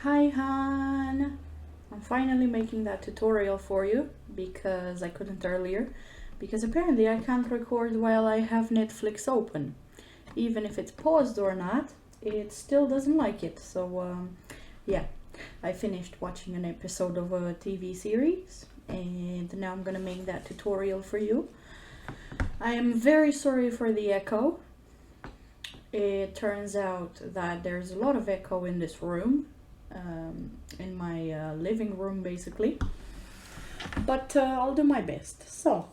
Hi Han! I'm finally making that tutorial for you because I couldn't earlier, because apparently I can't record while I have Netflix open. Even if it's paused or not, it still doesn't like it. So yeah, I finished watching an episode of a TV series and now I'm gonna make that tutorial for you. I am very sorry for the echo. It turns out that there's a lot of echo in this room, in my living room basically, but I'll do my best. So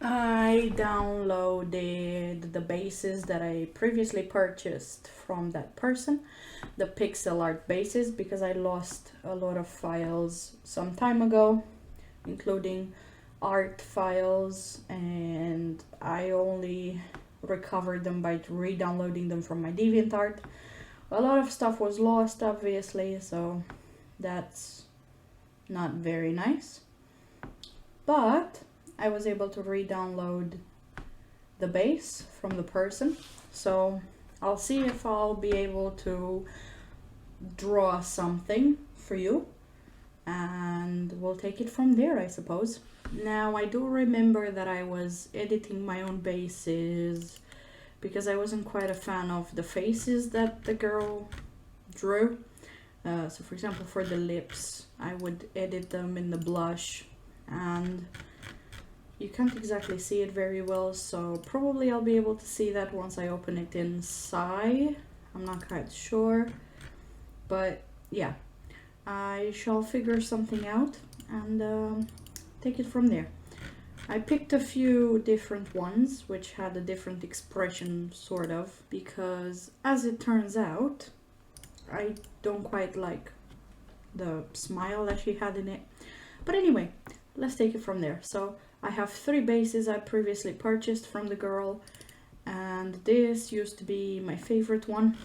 I downloaded the bases that I previously purchased from that person, the pixel art bases, because I lost a lot of files some time ago, including art files, and I only recovered them by re-downloading them from my DeviantArt. A lot of stuff was lost, obviously, so that's not very nice. But I was able to re-download the base from the person, so I'll see if I'll be able to draw something for you, and we'll take it from there, I suppose. Now, I do remember that I was editing my own bases because I wasn't quite a fan of the faces that the girl drew. So for example, for the lips, I would edit them in the blush, and you can't exactly see it very well, so probably I'll be able to see that once I open it in Sigh. I'm not quite sure, but yeah, I shall figure something out and take it from there. I picked a few different ones which had a different expression, sort of, because as it turns out, I don't quite like the smile that she had in it. But anyway, let's take it from there. So I have 3 bases I previously purchased from the girl, and this used to be my favorite one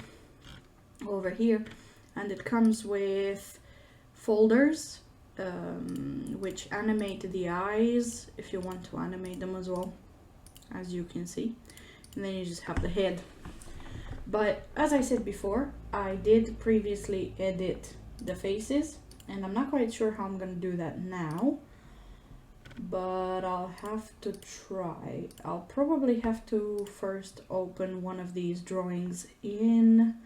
over here, and it comes with folders which animate the eyes if you want to animate them as well, as you can see, and then you just have the head. But as I said before, I did previously edit the faces, and I'm not quite sure how I'm gonna do that now, but I'll have to try. I'll probably have to first open one of these drawings in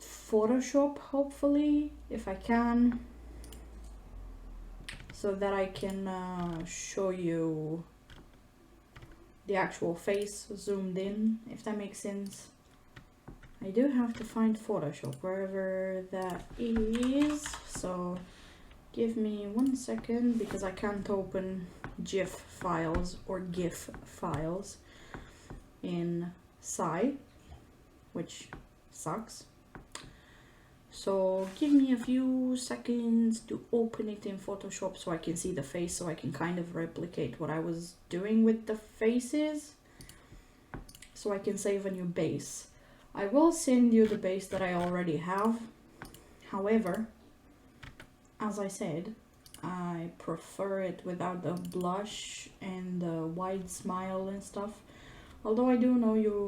Photoshop, hopefully, if I can, so that I can show you the actual face zoomed in, if that makes sense. I do have to find Photoshop wherever that is, so give me 1 second, because I can't open GIF files or GIF files in Sigh, which sucks. So give me a few seconds to open it in Photoshop so I can see the face, so I can kind of replicate what I was doing with the faces, so I can save a new base. I will send you the base that I already have. However, as I said, I prefer it without the blush and the wide smile and stuff. Although I do know you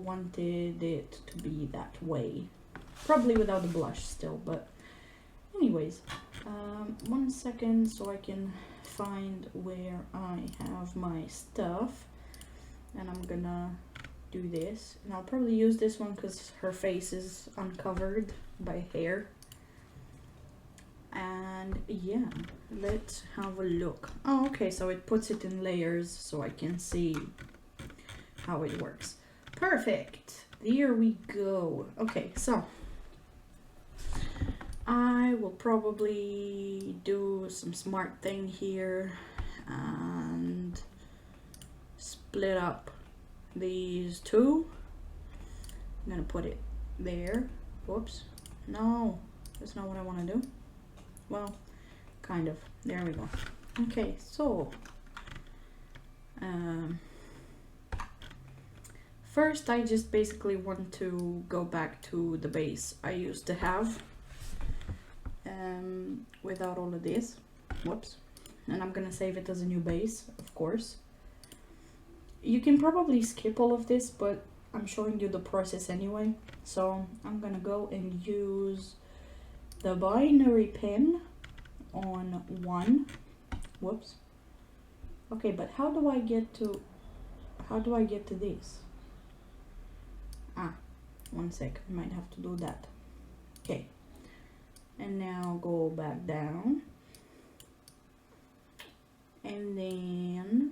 wanted it to be that way. Probably without the blush still, but anyways, 1 second so I can find where I have my stuff, and I'm gonna do this, and I'll probably use this one because her face is uncovered by hair. And yeah, let's have a look. Oh, okay, so it puts it in layers so I can see how it works. Perfect, there we go. Okay, so I will probably do some smart thing here and split up these two. I'm gonna put it there. Whoops, no, that's not what I want to do. Well, kind of, there we go. Okay, so first I just basically want to go back to the base I used to have, without all of this. Whoops. And I'm gonna save it as a new base, of course. You can probably skip all of this, but I'm showing you the process anyway. So I'm gonna go and use the binary pen on one. Whoops. Okay, but how do I get to this? Ah, 1 sec, I might have to do that. Okay, and now go back down, and then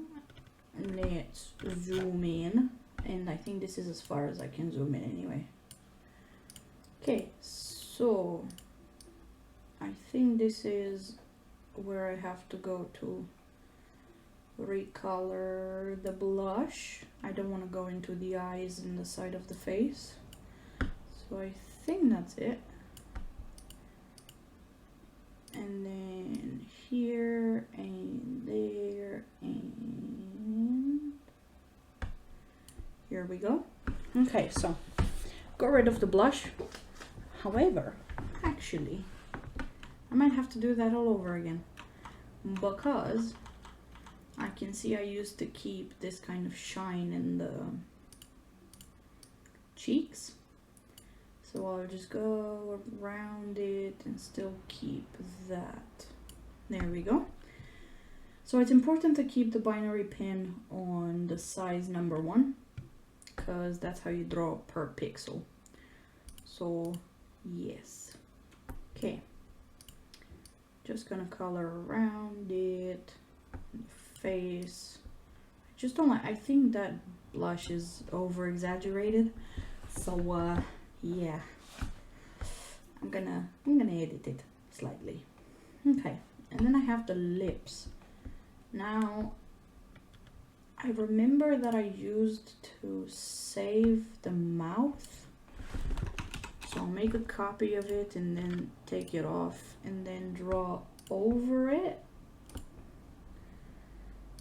let's zoom in, and I think this is as far as I can zoom in anyway. Okay, so I think this is where I have to go to recolor the blush. I don't want to go into the eyes and the side of the face, so I think that's it. And then here and there and here we go. Okay, so got rid of the blush. However, actually I might have to do that all over again, because I can see I used to keep this kind of shine in the cheeks. So I'll just go around it and still keep that. There we go. So it's important to keep the binary pen on the size number 1, because that's how you draw per pixel. So yes. Okay. Just gonna color around it. Face. I just don't like, I think that blush is over exaggerated, so yeah, I'm gonna edit it slightly. Okay, and then I have the lips. Now I remember that I used to save the mouth, so I'll make a copy of it and then take it off and then draw over it.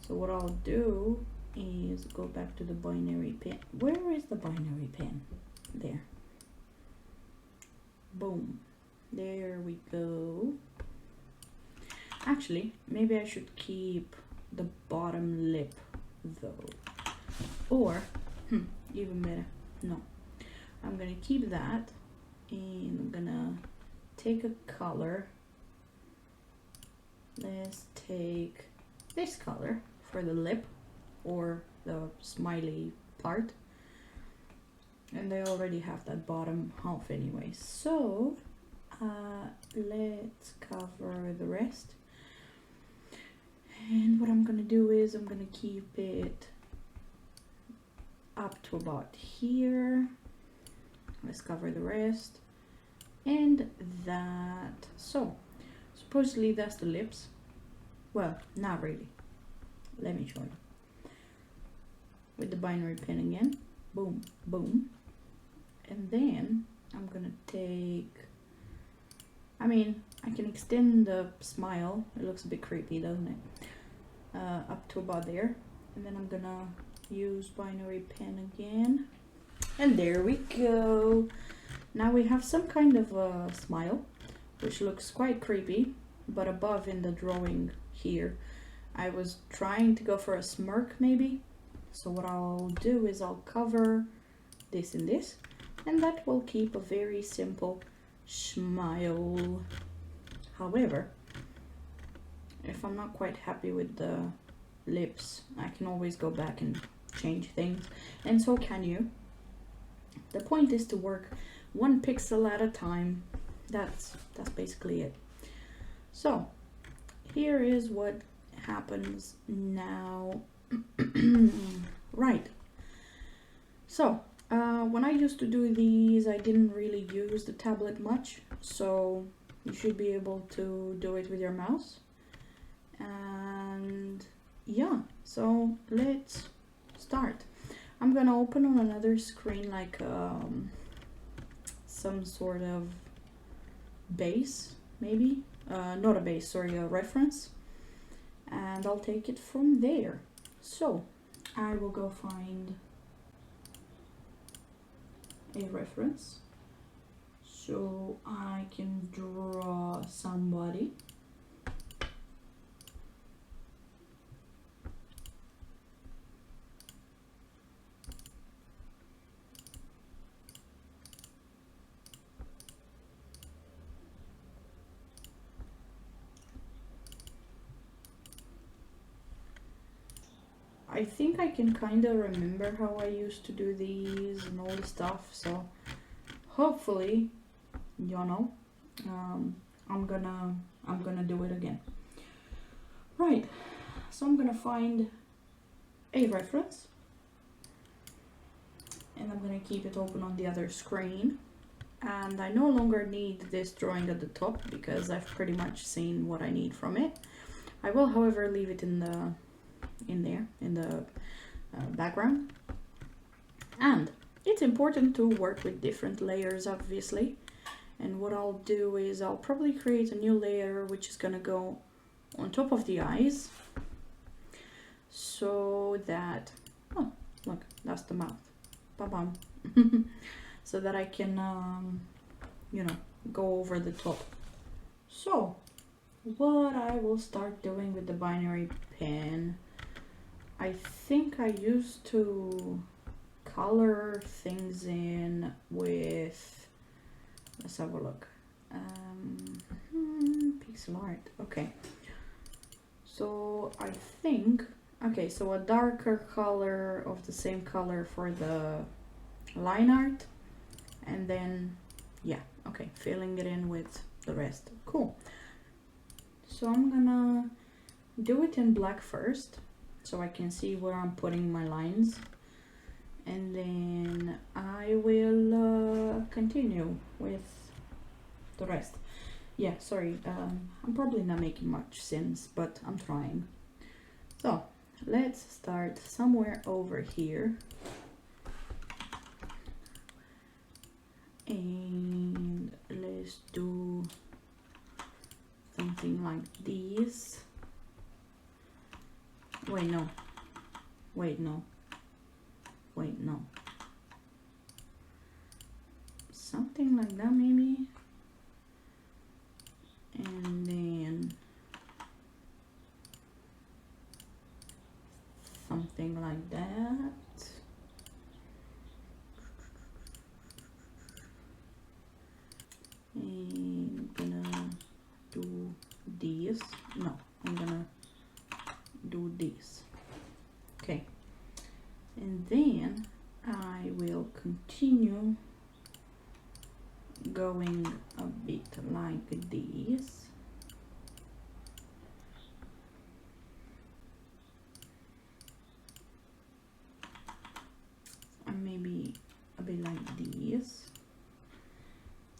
So what I'll do is go back to the binary pen. Where is the binary pen? There. Boom. There we go. Actually, maybe I should keep the bottom lip though. Or, even better, no. I'm gonna keep that and I'm gonna take a color. Let's take this color for the lip or the smiley part, and they already have that bottom half anyway, so let's cover the rest. And what I'm gonna do is I'm gonna keep it up to about here. Let's cover the rest and that. So supposedly that's the lips. Well, not really. Let me show you. With the binary pen again. Boom, boom. And then I'm gonna take, I mean, I can extend the smile. It looks a bit creepy, doesn't it? Up to about there. And then I'm gonna use binary pen again. And there we go. Now we have some kind of a smile, which looks quite creepy, but above in the drawing here, I was trying to go for a smirk maybe. So what I'll do is I'll cover this and this, and that will keep a very simple smile. However, if I'm not quite happy with the lips, I can always go back and change things, and so can you. The point is to work 1 pixel at a time. That's basically it. So here is what happens now. Right, so when I used to do these, I didn't really use the tablet much, so you should be able to do it with your mouse. And yeah, so let's start. I'm gonna open on another screen, like some sort of base, maybe not a base, sorry, a reference, and I'll take it from there. So I will go find a reference so I can draw somebody. I think I can kind of remember how I used to do these and all the stuff, so hopefully, you know, I'm gonna do it again. Right, so I'm gonna find a reference and I'm gonna keep it open on the other screen. And I no longer need this drawing at the top because I've pretty much seen what I need from it. I will, however, leave it in the background. And it's important to work with different layers, obviously. And what I'll do is I'll probably create a new layer which is gonna go on top of the eyes, so that, oh look, that's the mouth, bam. So that I can you know, go over the top. So what I will start doing with the binary pen, I think I used to color things in with, let's have a look, pixel art. Okay, so I think, okay, so a darker color of the same color for the line art, and then yeah, okay, filling it in with the rest. Cool. So I'm gonna do it in black first so I can see where I'm putting my lines, and then I will continue with the rest. Yeah, sorry, I'm probably not making much sense, but I'm trying. So let's start somewhere over here, and let's do something like this. Wait, no. Something like that, maybe. And then something like that. And I'm gonna do this. No, I'm gonna do this. Okay, and then I will continue going a bit like this. And maybe a bit like this.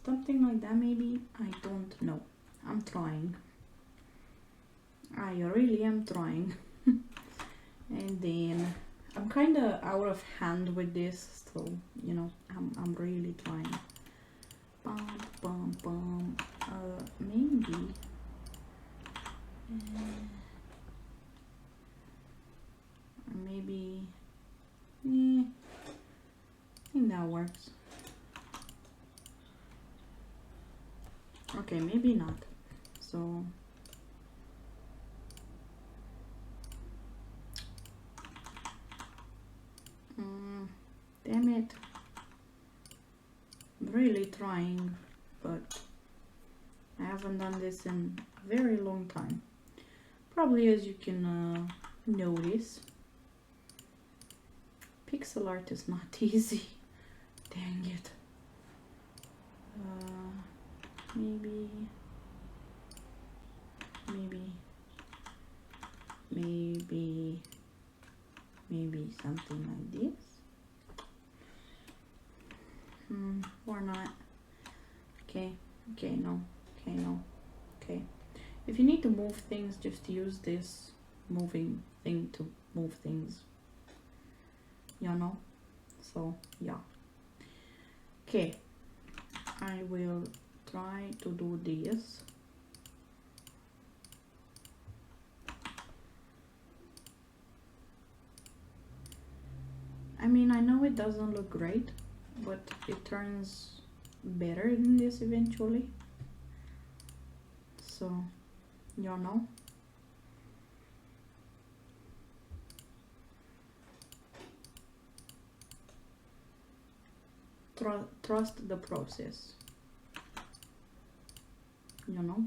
Something like that, maybe. I don't know. I'm trying. I really am trying. And then I'm kind of out of hand with this, so you know, I'm really trying. Maybe maybe yeah, I think that works. Okay, maybe not. So damn it, I'm really trying, but I haven't done this in a very long time, probably, as you can notice. Pixel art is not easy. Dang it. Maybe something like this. Or not. Okay, no. If you need to move things, just use this moving thing to move things, you know. So yeah. Okay, I will try to do this. I mean, I know it doesn't look great, but it turns better than this eventually. So, you know. Trust the process, you know.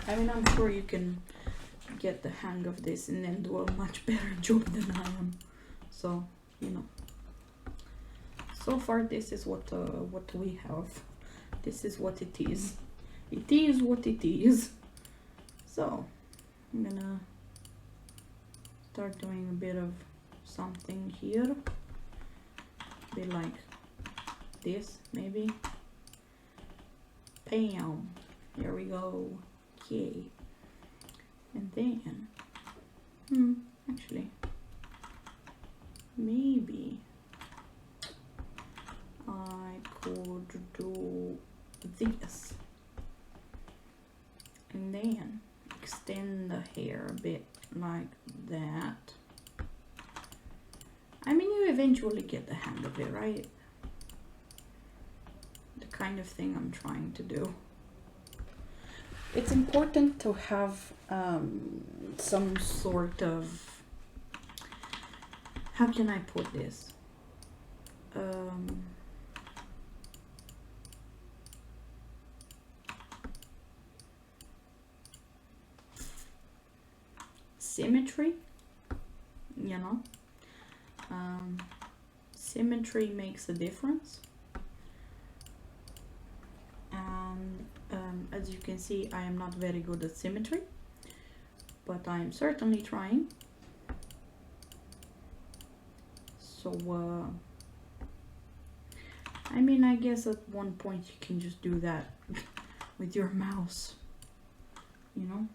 I mean, I'm sure you can get the hang of this and then do a much better job than I am. So, you know, so far this is what we have. This is what it is. It is what it is. So I'm gonna start doing a bit of something here, a bit like this maybe. Bam, here we go. Okay, and then actually maybe I could do this and then extend the hair a bit like that. I mean, you eventually get the hang of it, right? The kind of thing I'm trying to do. It's important to have some sort of, how can I put this? Symmetry, you know. Symmetry makes a difference, and as you can see, I am not very good at symmetry, but I'm certainly trying. So I mean, I guess at one point you can just do that with your mouse, you know.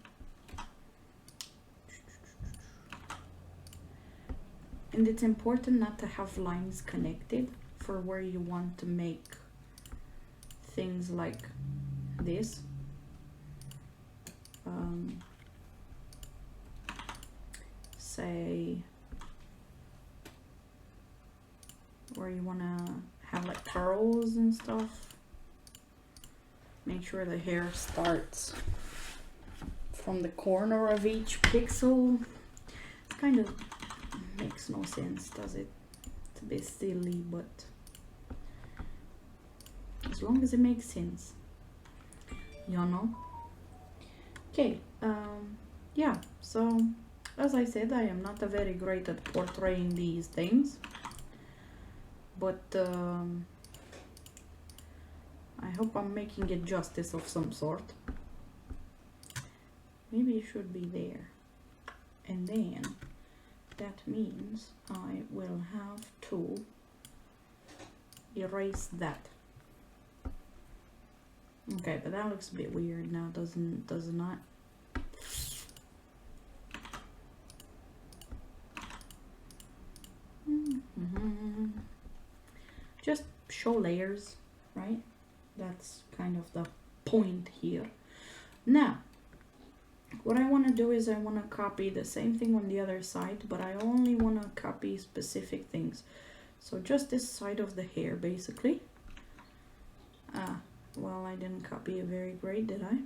And it's important not to have lines connected for where you want to make things like this. Say where you want to have like curls and stuff. Make sure the hair starts from the corner of each pixel. It's kind of makes no sense, does it? It's a bit silly, but as long as it makes sense, you know. Okay, yeah, so as I said, I am not very great at portraying these things, but I hope I'm making it justice of some sort. Maybe it should be there, and then that means I will have to erase that. Okay, but that looks a bit weird now, does it not? Just show layers, right? That's kind of the point here. Now, what I want to do is I want to copy the same thing on the other side, but I only want to copy specific things. So just this side of the hair, basically. Well, I didn't copy it very great, did I?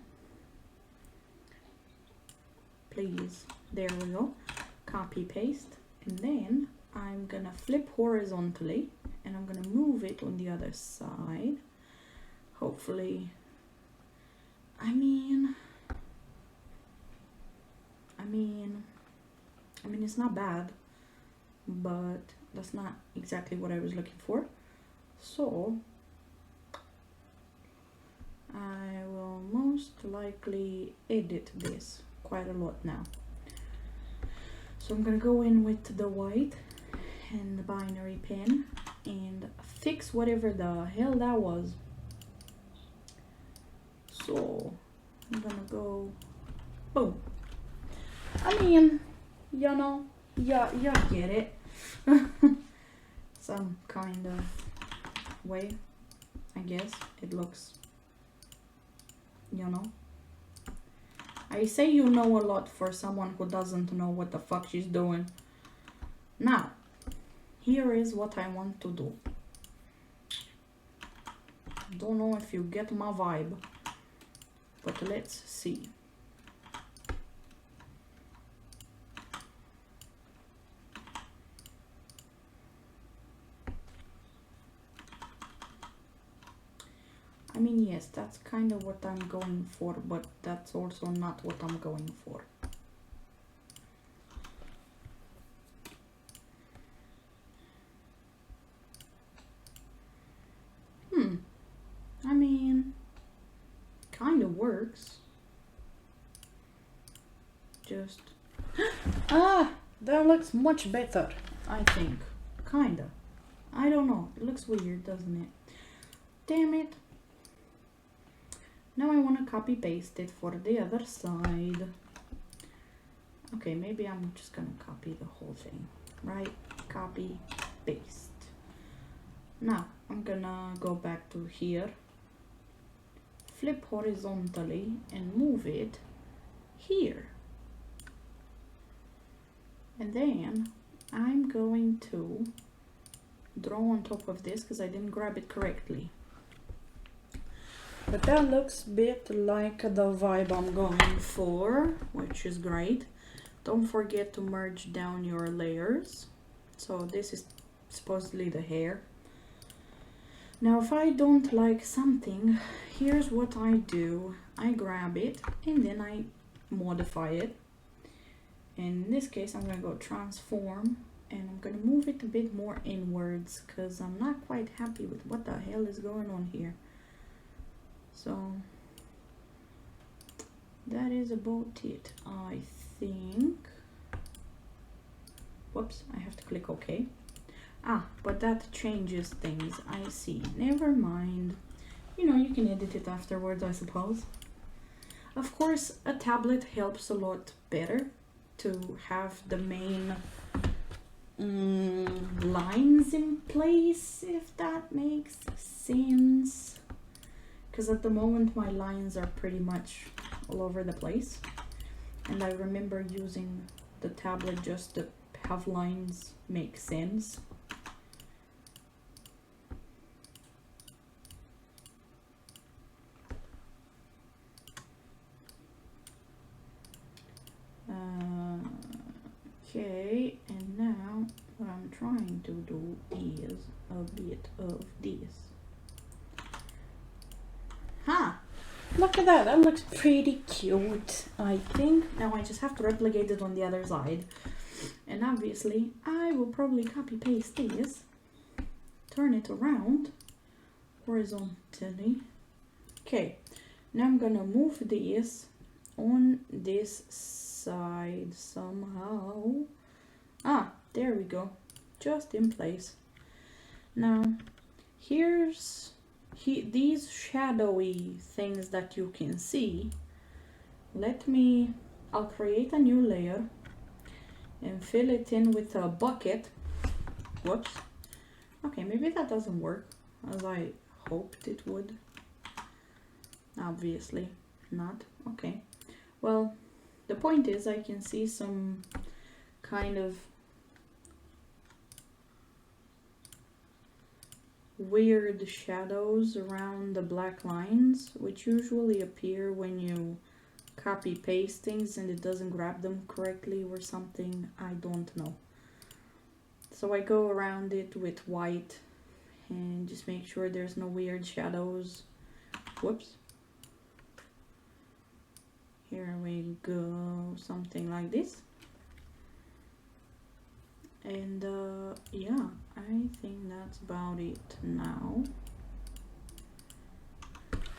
Please, there we go. Copy, paste, and then I'm gonna flip horizontally, and I'm gonna move it on the other side. Hopefully, I mean, it's not bad, but that's not exactly what I was looking for. So I will most likely edit this quite a lot now. So I'm gonna go in with the white and the binary pen and fix whatever the hell that was. So I'm gonna go boom. I mean, you know, yeah, you get it. Some kind of way, I guess it looks, you know. I say you know a lot for someone who doesn't know what the fuck she's doing. Now, here is what I want to do. Don't know if you get my vibe, but let's see. I mean, yes, that's kind of what I'm going for, but that's also not what I'm going for. just... Ah! That looks much better, I think. Kinda. I don't know. It looks weird, doesn't it? Damn it. Now I want to copy paste it for the other side. Okay, maybe I'm just gonna copy the whole thing. Right? Copy, paste. Now I'm gonna go back to here. Flip horizontally and move it here. And then I'm going to draw on top of this because I didn't grab it correctly. But that looks a bit like the vibe I'm going for, which is great. Don't forget to merge down your layers. So this is supposedly the hair. Now if I don't like something, here's what I do. I grab it and then I modify it. In this case I'm going to go transform and I'm going to move it a bit more inwards because I'm not quite happy with what the hell is going on here. So that is about it, I think. Whoops, I have to click OK. Ah, but that changes things. I see. Never mind. You know, you can edit it afterwards, I suppose. Of course, a tablet helps a lot better to have the main lines in place, if that makes sense. Because at the moment my lines are pretty much all over the place. And I remember using the tablet just to have lines make sense. Okay, and now what I'm trying to do is a bit of this. Ha! Look at that, that looks pretty cute, I think. Now I just have to replicate it on the other side. And obviously, I will probably copy paste this, turn it around horizontally. Okay, now I'm gonna move this on this side somehow. Ah, there we go, just in place. Now, here's these shadowy things that you can see. I'll create a new layer and fill it in with a bucket. Whoops. Okay, maybe that doesn't work as I hoped it would. Obviously not. Okay. Well, the point is I can see some kind of weird shadows around the black lines, which usually appear when you copy paste things and it doesn't grab them correctly or something. I don't know. So I go around it with white and just make sure there's no weird shadows. Whoops. Here we go, something like this. And yeah, I think that's about it now.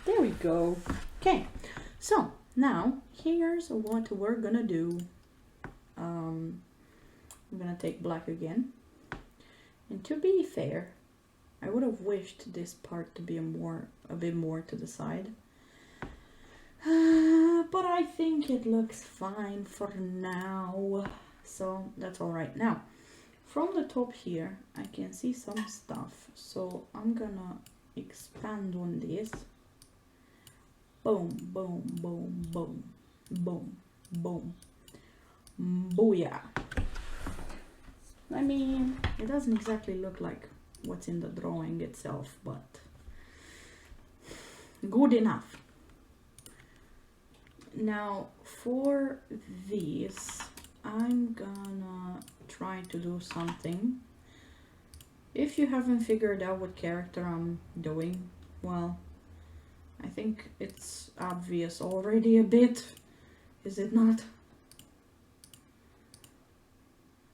There we go. Okay, so now here's what we're gonna do. I'm gonna take black again. And to be fair, I would have wished this part to be a bit more to the side. But I think it looks fine for now. So that's all right. Now, from the top here, I can see some stuff. So I'm gonna expand on this. Boom, boom, boom, boom, boom, boom. Booyah. I mean, it doesn't exactly look like what's in the drawing itself, but good enough. Now for these, I'm gonna try to do something. If you haven't figured out what character I'm doing, well, I think it's obvious already a bit, is it not?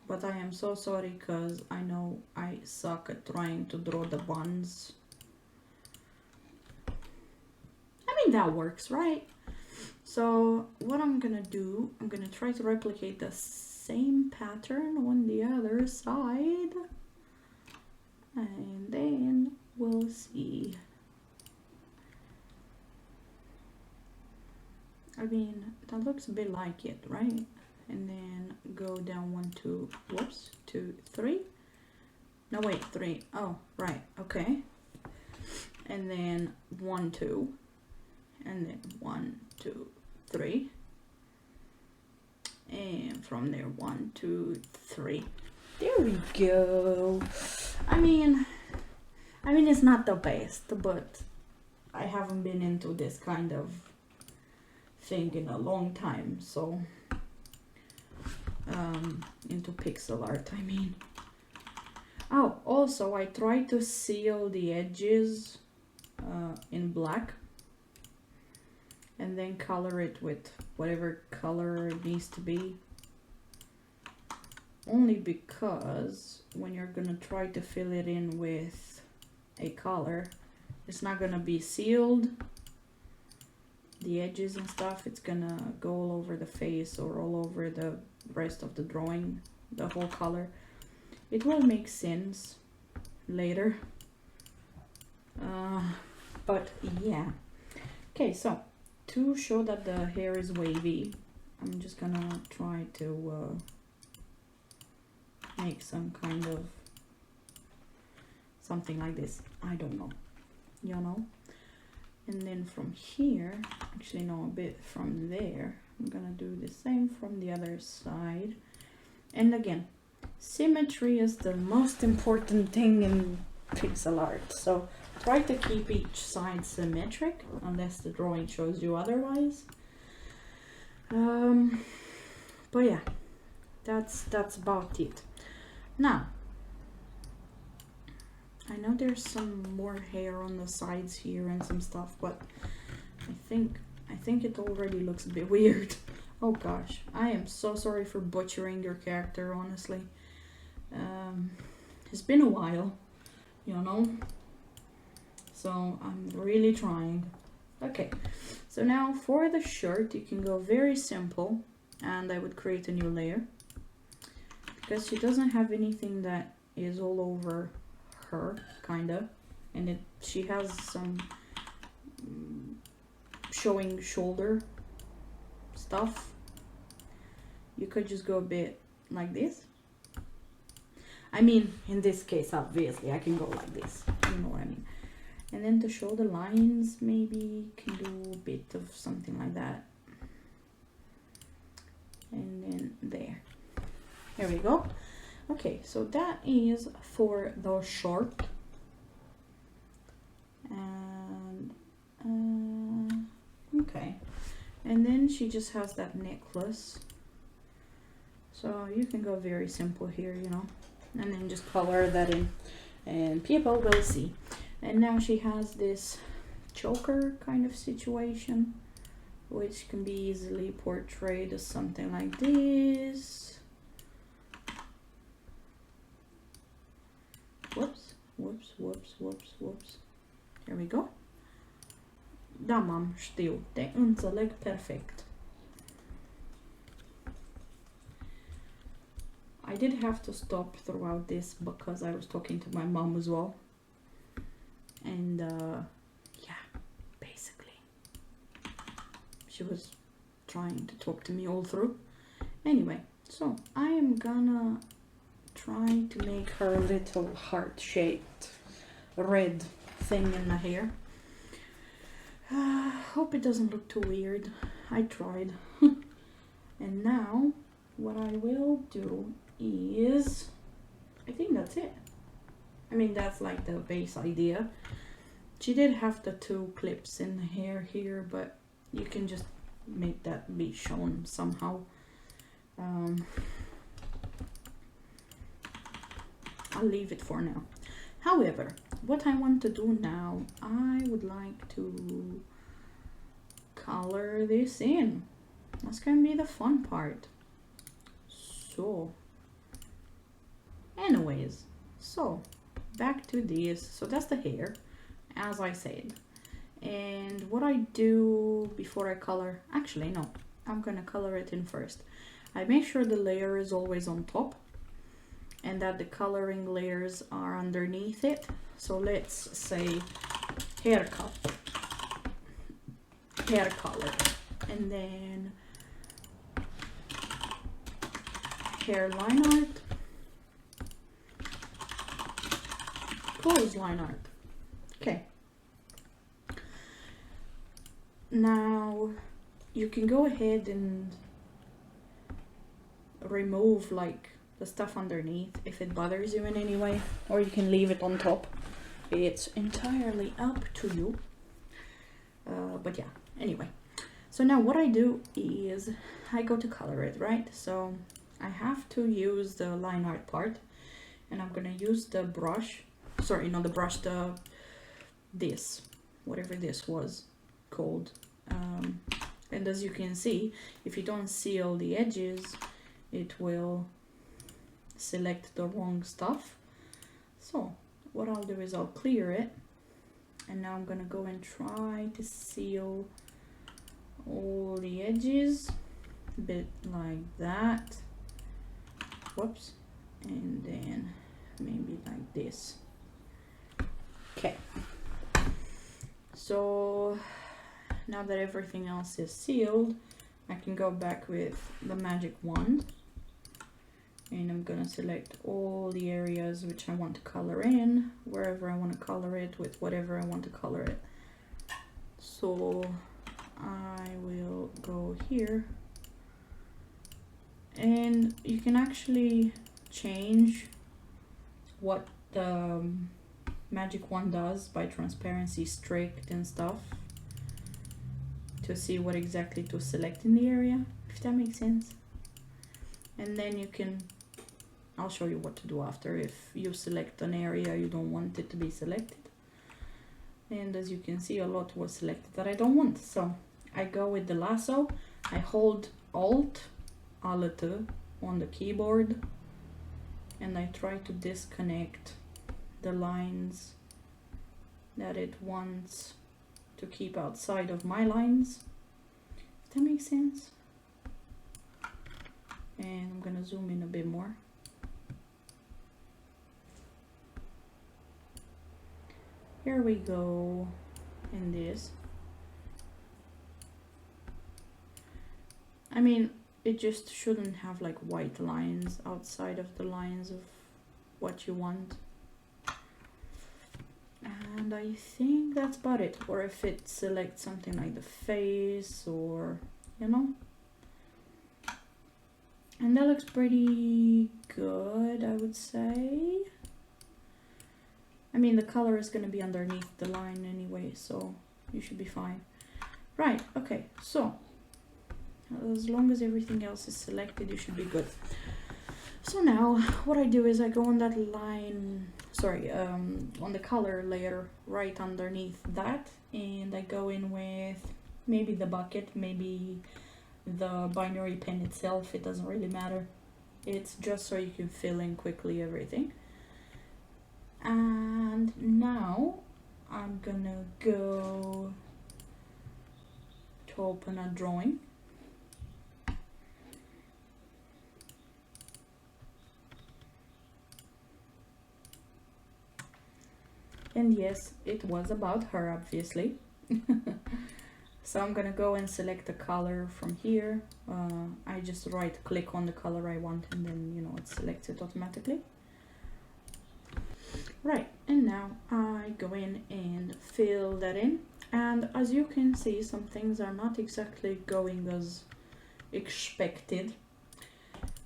But I am so sorry because I know I suck at trying to draw the buns. I mean, that works, right? So what I'm gonna do, I'm gonna try to replicate the same pattern on the other side, and then we'll see. I mean, that looks a bit like it, right? And then go down 1, 2, whoops, 2, 3. No, wait, 3. Oh, right, okay. And then 1, 2, and then 1, 2, 3, and from there 1, 2, 3. There we go. I mean it's not the best, but I haven't been into this kind of thing in a long time, so into pixel art, I mean. Oh, also I tried to seal the edges in black and then color it with whatever color it needs to be, only because when you're gonna try to fill it in with a color, it's not gonna be sealed, the edges and stuff. It's gonna go all over the face or all over the rest of the drawing, the whole color. It will make sense later, but yeah. Okay, so to show that the hair is wavy, I'm just gonna try to make some kind of something like this. I don't know, you know. And then from here, actually no, a bit from there, I'm gonna do the same from the other side. And again, symmetry is the most important thing in pixel art, so try to keep each side symmetric unless the drawing shows you otherwise. But yeah, that's about it. Now I know there's some more hair on the sides here and some stuff, but I think it already looks a bit weird. Oh gosh, I am so sorry for butchering your character, honestly. It's been a while, you know, so I'm really trying. Okay, so now for the shirt you can go very simple, and I would create a new layer because she doesn't have anything that is all over her, kinda, and she has some showing shoulder stuff. You could just go a bit like this. I mean, in this case, obviously, I can go like this. You know what I mean? And then to show the lines, maybe can do a bit of something like that. And then there. Here we go. Okay, so that is for the short. And okay. And then she just has that necklace. So you can go very simple here, you know, and then just color that in and people will see. And now she has this choker kind of situation, which can be easily portrayed as something like this. Whoops, whoops, whoops, whoops, whoops. Here we go. Da, m-am știu, te înțeleg perfect. I did have to stop throughout this because I was talking to my mom as well. And yeah, basically she was trying to talk to me all through. Anyway, so I am gonna try to make her little heart-shaped red thing in the hair. Hope it doesn't look too weird. I tried. And now what I will do is, I think that's it. I mean, that's like the base idea. She did have the 2 clips in the hair here, but you can just make that be shown somehow. I'll leave it for now. However, what I want to do now, I would like to color this in. That's gonna be the fun part. So anyways, so back to this. So that's the hair, as I said. And what I do before I color, actually no, I'm gonna color it in first. I make sure the layer is always on top and that the coloring layers are underneath it. So let's say hair color, and then hair line art, clothes line art. Okay. Now you can go ahead and remove like the stuff underneath if it bothers you in any way, or you can leave it on top. It's entirely up to you. But yeah, anyway. So now what I do is I go to color it, right? So I have to use the line art part, and I'm gonna use the brush. Sorry, not the brush, this, whatever this was called. And as you can see, if you don't seal the edges, it will select the wrong stuff. So what I'll do is I'll clear it, and now I'm gonna go and try to seal all the edges, a bit like that. Whoops. And then maybe like this. Okay. So now that everything else is sealed, I can go back with the magic wand, and I'm gonna select all the areas which I want to color in, wherever I want to color it, with whatever I want to color it. So I will go here, and you can actually change what the magic wand does by transparency, strict and stuff, to see what exactly to select in the area, if that makes sense. And then you can, I'll show you what to do after if you select an area you don't want it to be selected. And as you can see, a lot was selected that I don't want. So I go with the lasso, I hold Alt on the keyboard, and I try to disconnect the lines that it wants to keep outside of my lines, if that makes sense. And I'm gonna zoom in a bit more. Here we go in this. I mean, it just shouldn't have like white lines outside of the lines of what you want. And I think that's about it. Or if it selects something like the face, or, you know. And that looks pretty good, I would say. I mean, the color is going to be underneath the line anyway, so you should be fine. Right, okay, so as long as everything else is selected, you should be good. So now what I do is I go on that line, sorry, on the color layer right underneath that, and I go in with maybe the bucket, maybe the binary pen itself, it doesn't really matter. It's just so you can fill in quickly everything. And now I'm gonna go to open a drawing. And yes, it was about her, obviously. So I'm gonna go and select the color from here. I just right click on the color I want, and then, you know, it selects it automatically. Right, and now I go in and fill that in. And as you can see, some things are not exactly going as expected.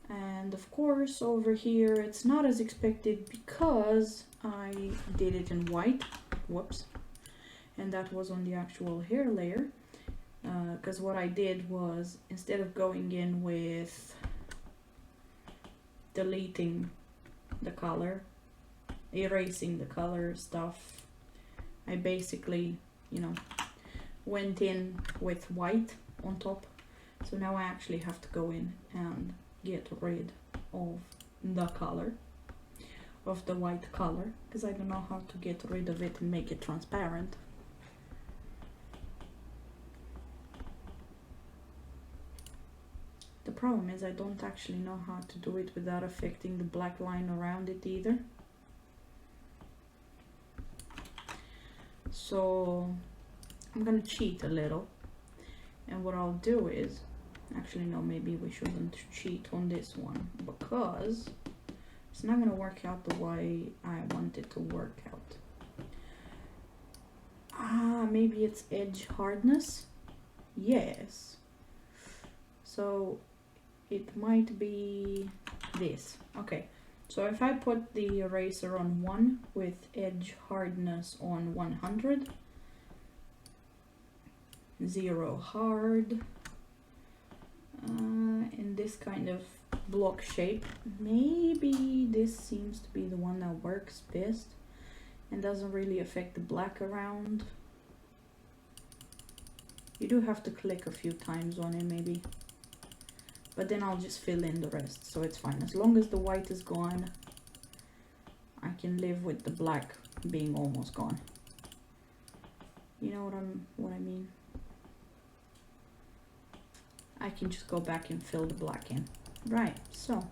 And of course, over here, it's not as expected because I did it in white. Whoops. And that was on the actual hair layer. Because what I did was, instead of going in with deleting the color, erasing the color stuff, I basically, you know, went in with white on top. So now I actually have to go in and get rid of the color, of the white color, because I don't know how to get rid of it and make it transparent. problem is I don't actually know how to do it without affecting the black line around it either. So I'm gonna cheat a little, and what I'll do is, actually no, maybe we shouldn't cheat on this one because it's not gonna work out the way I want it to work out. Maybe it's edge hardness. Yes, so it might be this. Okay, so if I put the eraser on 1 with edge hardness on 100, 0 hard, in this kind of block shape, maybe this seems to be the one that works best and doesn't really affect the black around. You do have to click a few times on it maybe, but then I'll just fill in the rest, so it's fine. As long as the white is gone, I can live with the black being almost gone. You know what I mean? I can just go back and fill the black in. Right, so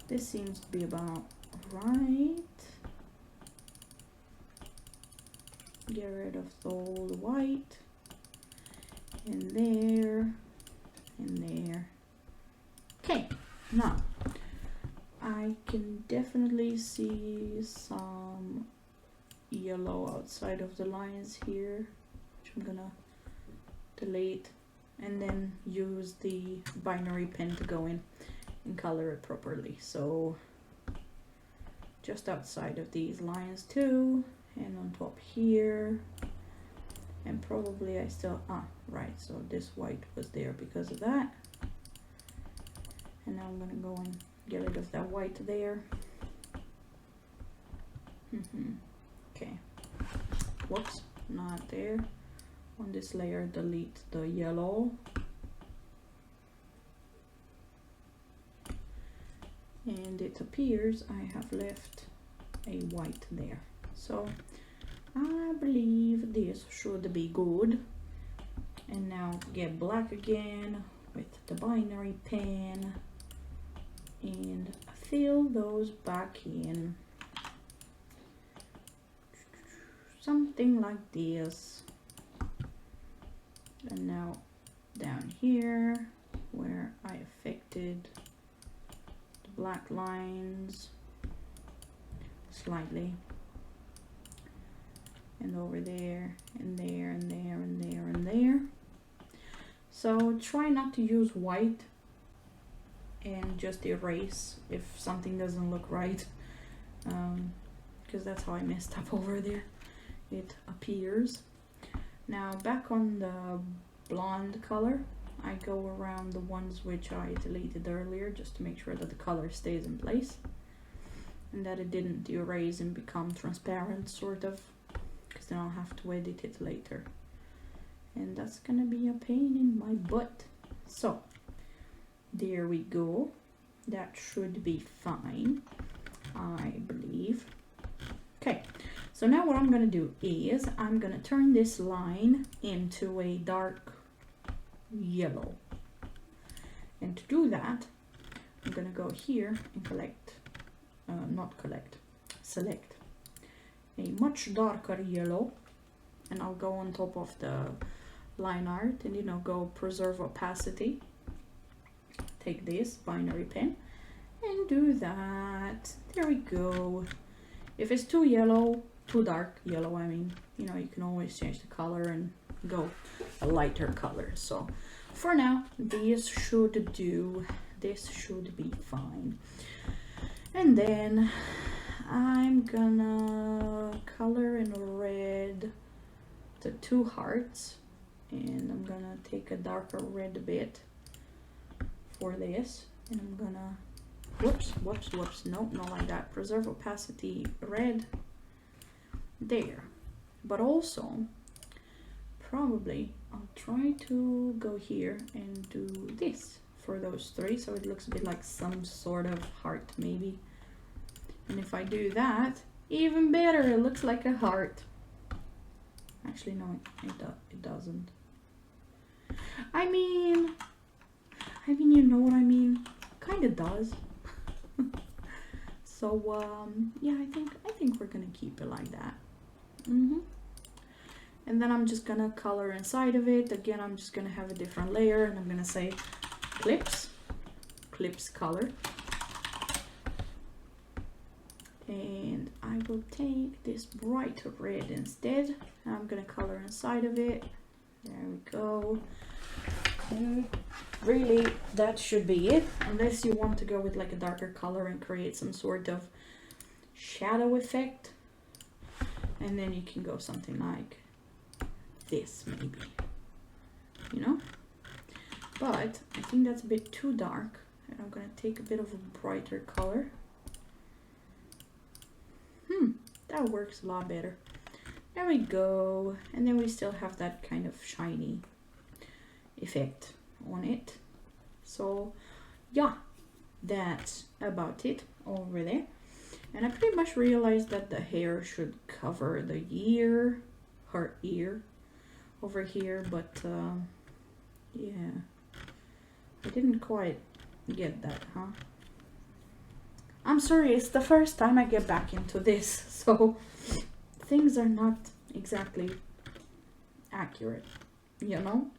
this seems to be about right. Get rid of all the white. In there, in there. Okay, now I can definitely see some yellow outside of the lines here, which I'm gonna delete, and then use the binary pen to go in and color it properly. So just outside of these lines too, and on top here. And probably I still, right, so this white was there because of that. And now I'm gonna go and get rid of that white there. Okay, whoops, not there. On this layer, delete the yellow. And it appears I have left a white there. So I believe this should be good. And now get black again with the binary pen and fill those back in. Something like this. And now down here where I affected the black lines slightly. And over there, and there, and there, and there, and there. So try not to use white and just erase if something doesn't look right, because that's how I messed up over there. It appears. Now back on the blonde color, I go around the ones which I deleted earlier just to make sure that the color stays in place and that it didn't erase and become transparent, sort of. Because then I'll have to edit it later, and that's gonna be a pain in my butt. So there we go, that should be fine, I believe. Okay, so now what I'm gonna do is I'm gonna turn this line into a dark yellow, and to do that I'm gonna go here and select a much darker yellow, and I'll go on top of the line art and, you know, go preserve opacity. Take this binary pen and do that. There we go. If it's too yellow, too dark yellow, I mean, you know, you can always change the color and go a lighter color. So for now, this should do. This should be fine. And then I'm gonna color in red the 2 hearts, and I'm gonna take a darker red bit for this, and I'm gonna whoops, no, not like that. Preserve opacity red there. But also probably I'll try to go here and do this for those 3, so it looks a bit like some sort of heart maybe. And if I do that, even better, it looks like a heart. Actually, no, it doesn't. I mean, I mean, you know what I mean? Kind of does. So yeah, I think we're gonna keep it like that. And then I'm just gonna color inside of it. Again, I'm just gonna have a different layer, and I'm gonna say clips color. And I will take this bright red instead. I'm gonna color inside of it. There we go. And really, that should be it, unless you want to go with like a darker color and create some sort of shadow effect. And then you can go something like this, maybe, you know. But I think that's a bit too dark, and I'm gonna take a bit of a brighter color. That works a lot better. There we go. And then we still have that kind of shiny effect on it. So yeah, that's about it over there. And I pretty much realized that the hair should cover the ear, her ear over here, but yeah, I didn't quite get that, huh? I'm sorry, it's the first time I get back into this, so things are not exactly accurate, you know?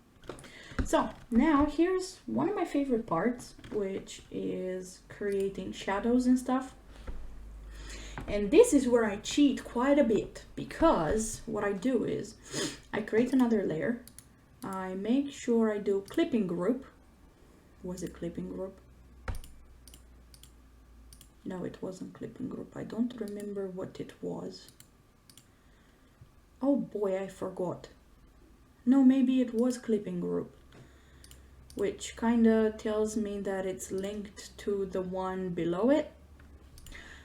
So now here's one of my favorite parts, which is creating shadows and stuff. And this is where I cheat quite a bit, because what I do is I create another layer. I make sure I do clipping group. Was it clipping group? No, it wasn't clipping group. I don't remember what it was. Oh boy, I forgot. No, maybe it was clipping group, which kind of tells me that it's linked to the one below it,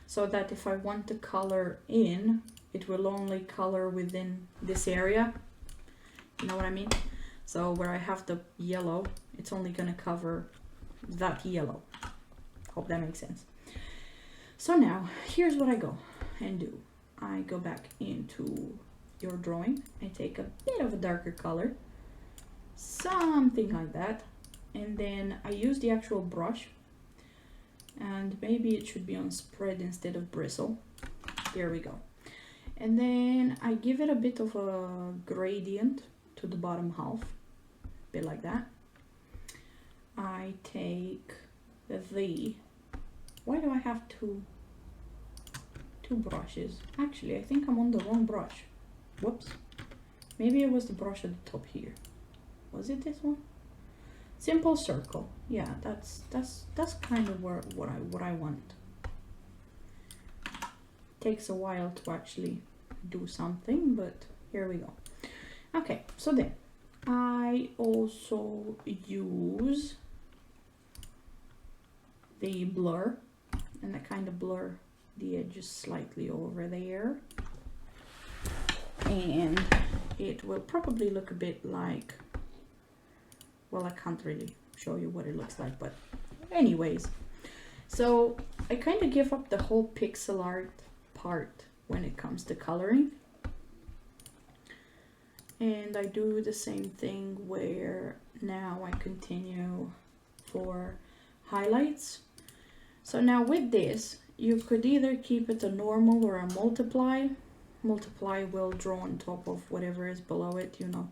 so that if I want to color in, it will only color within this area. You know what I mean? So where I have the yellow, it's only gonna cover that yellow. Hope that makes sense. So now, here's what I go and do. I go back into your drawing. I take a bit of a darker color, something like that. And then I use the actual brush. And maybe it should be on spread instead of bristle. There we go. And then I give it a bit of a gradient to the bottom half. A bit like that. I take the... Why do I have two brushes? Actually, I think I'm on the wrong brush. Whoops. Maybe it was the brush at the top here. Was it this one? Simple circle. Yeah, that's kind of what I want. Takes a while to actually do something, but here we go. Okay, so then I also use the blur, and I kind of blur the edges slightly over there, and it will probably look a bit like, well, I can't really show you what it looks like, but anyways, so I kind of give up the whole pixel art part when it comes to coloring, and I do the same thing where now I continue for highlights. So now with this, you could either keep it a normal or a multiply. Multiply will draw on top of whatever is below it, you know,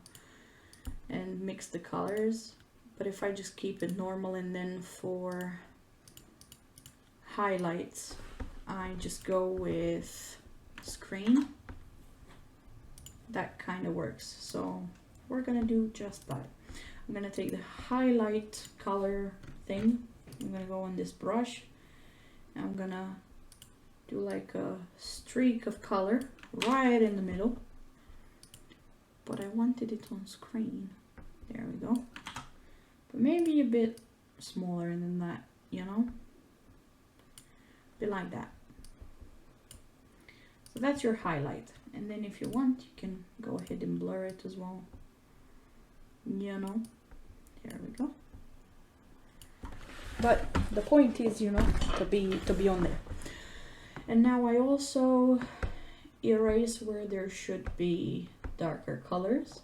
and mix the colors. But if I just keep it normal, and then for highlights, I just go with screen, that kind of works. So we're gonna do just that. I'm gonna take the highlight color thing. I'm gonna go on this brush. I'm gonna do like a streak of color right in the middle, but I wanted it on screen. There we go. But maybe a bit smaller than that, you know, a bit like that. So that's your highlight, and then if you want, you can go ahead and blur it as well, you know. There we go. But the point is, you know, to be on there. And now I also erase where there should be darker colors,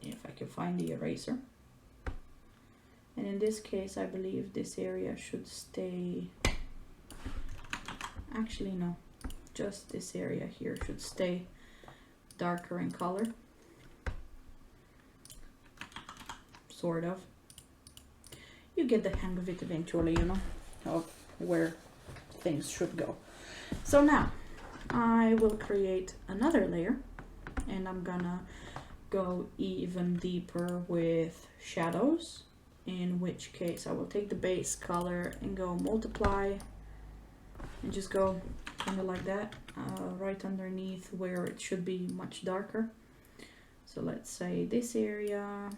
if I can find the eraser. And in this case, I believe this area should stay, actually no, just this area here should stay darker in color. Sort of. You get the hang of it eventually, you know, of where things should go. So now I will create another layer, and I'm gonna go even deeper with shadows, in which case I will take the base color and go multiply and just go kind of like that, right underneath where it should be much darker. So let's say this area,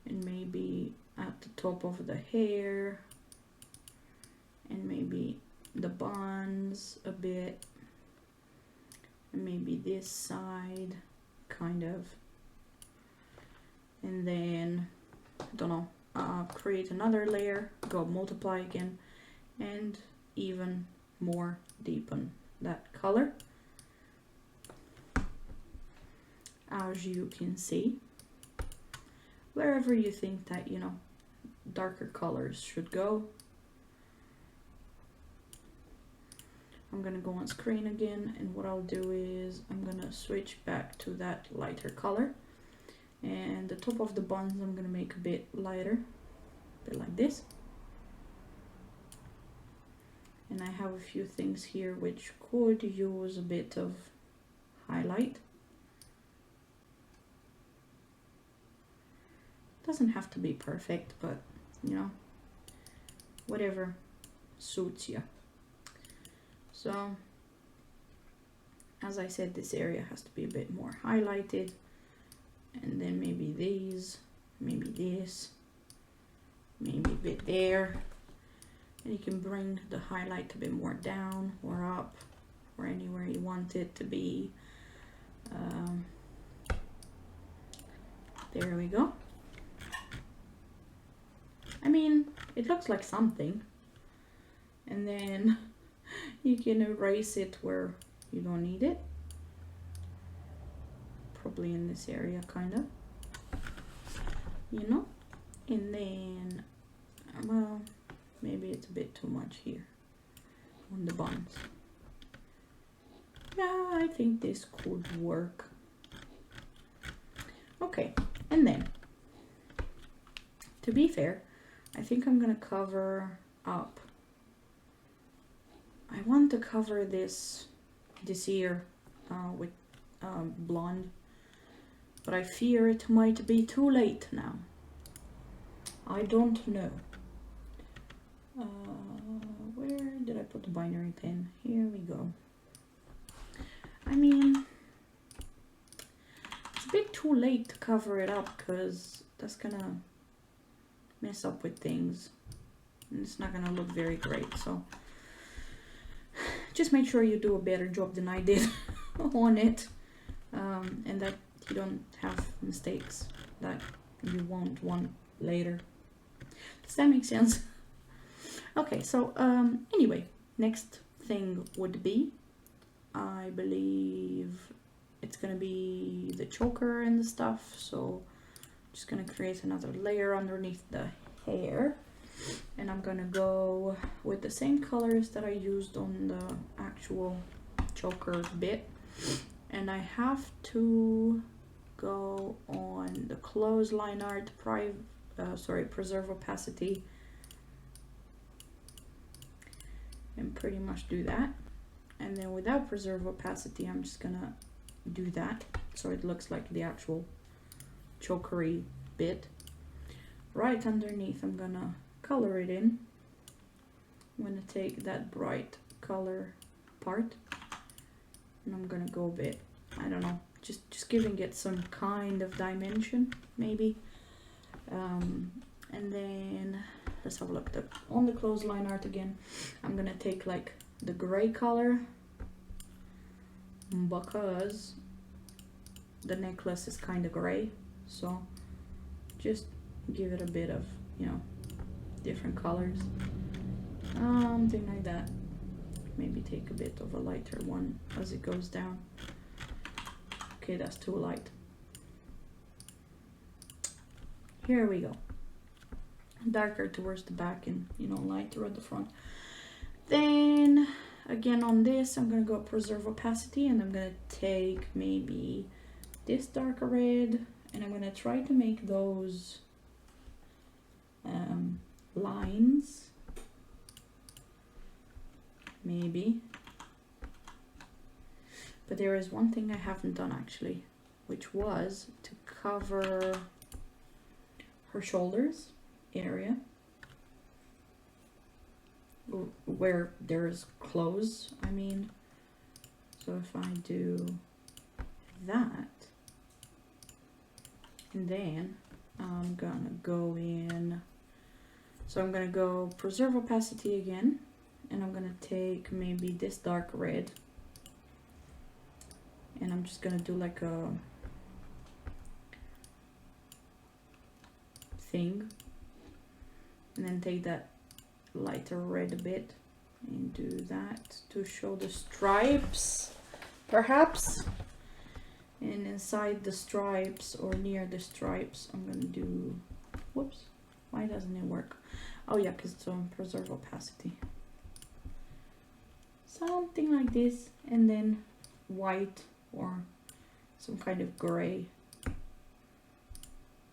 and maybe at the top of the hair, and maybe the buns a bit, and maybe this side kind of, and then I don't know, create another layer, go multiply again, and even more deepen that color. As you can see, wherever you think that, you know, darker colors should go. I'm gonna go on screen again, and what I'll do is I'm gonna switch back to that lighter color, and the top of the buns I'm gonna make a bit lighter, a bit like this. And I have a few things here which could use a bit of highlight. Doesn't have to be perfect, but you know, whatever suits you. So as I said, this area has to be a bit more highlighted, and then maybe these, maybe this, maybe a bit there, and you can bring the highlight a bit more down or up or anywhere you want it to be. There we go. I mean, it looks like something, and then you can erase it where you don't need it, probably in this area kind of, you know, and then well, maybe it's a bit too much here on the buns. Yeah, I think this could work. Okay, and then to be fair, I think I'm gonna cover up. I want to cover this ear with blonde, but I fear it might be too late now. I don't know. Where did I put the binary pin? Here we go. I mean, it's a bit too late to cover it up, because that's gonna mess up with things and it's not gonna look very great. So just make sure you do a better job than I did on it, and that you don't have mistakes that you won't want later. Does that make sense? Okay, so anyway, next thing would be, I believe it's gonna be the choker and the stuff. So just gonna create another layer underneath the hair, and I'm gonna go with the same colors that I used on the actual choker bit, and I have to go on the clothesline art, preserve opacity, and pretty much do that. And then without preserve opacity, I'm just gonna do that so it looks like the actual chokery bit. Right underneath, I'm gonna color it in. I'm gonna take that bright color part, and I'm gonna go a bit, I don't know, just giving it some kind of dimension maybe. And then let's have a look on the clothesline art again. I'm gonna take like the gray color, because the necklace is kind of gray, so just give it a bit of, you know, different colors, something like that. Maybe take a bit of a lighter one as it goes down. Okay, that's too light. Here we go. Darker towards the back and, you know, lighter at the front. Then again on this, I'm gonna go preserve opacity, and I'm gonna take maybe this darker red, and I'm gonna try to make those lines, maybe. But there is one thing I haven't done actually, which was to cover her shoulders area where there's clothes, I mean. So if I do that, and then I'm gonna go in, so I'm gonna go preserve opacity again, and I'm gonna take maybe this dark red, and I'm just gonna do like a thing, and then take that lighter red a bit and do that to show the stripes perhaps. And inside the stripes, or near the stripes, I'm gonna do, whoops, why doesn't it work? Oh yeah, because it's on preserve opacity, something like this, and then white or some kind of gray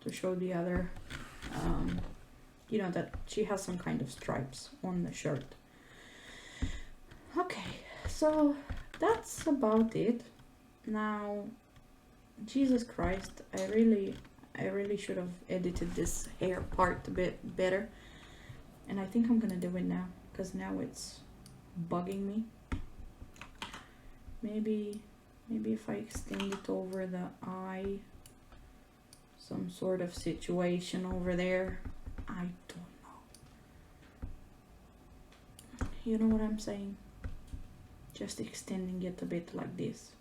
to show the other, you know, that she has some kind of stripes on the shirt. Okay, so that's about it. Now, Jesus Christ, I really should have edited this hair part a bit better, and I think I'm gonna do it now, because now it's bugging me. Maybe if I extend it over the eye, some sort of situation over there, I don't know. You know what I'm saying? Just extending it a bit like this.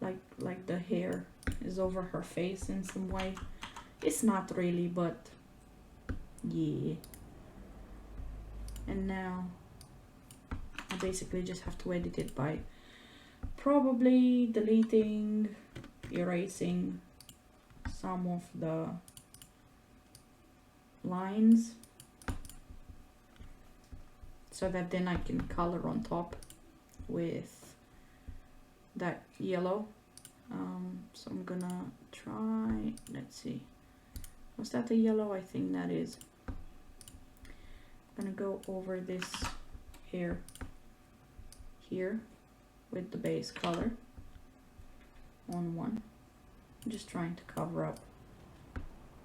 Like the hair is over her face in some way. It's not really, but yeah. And now I basically just have to edit it by probably deleting, erasing some of the lines, so that then I can color on top with that yellow. So I'm gonna try, let's see, was that the yellow? I think that is. I'm gonna go over this hair here with the base color on one. I'm just trying to cover up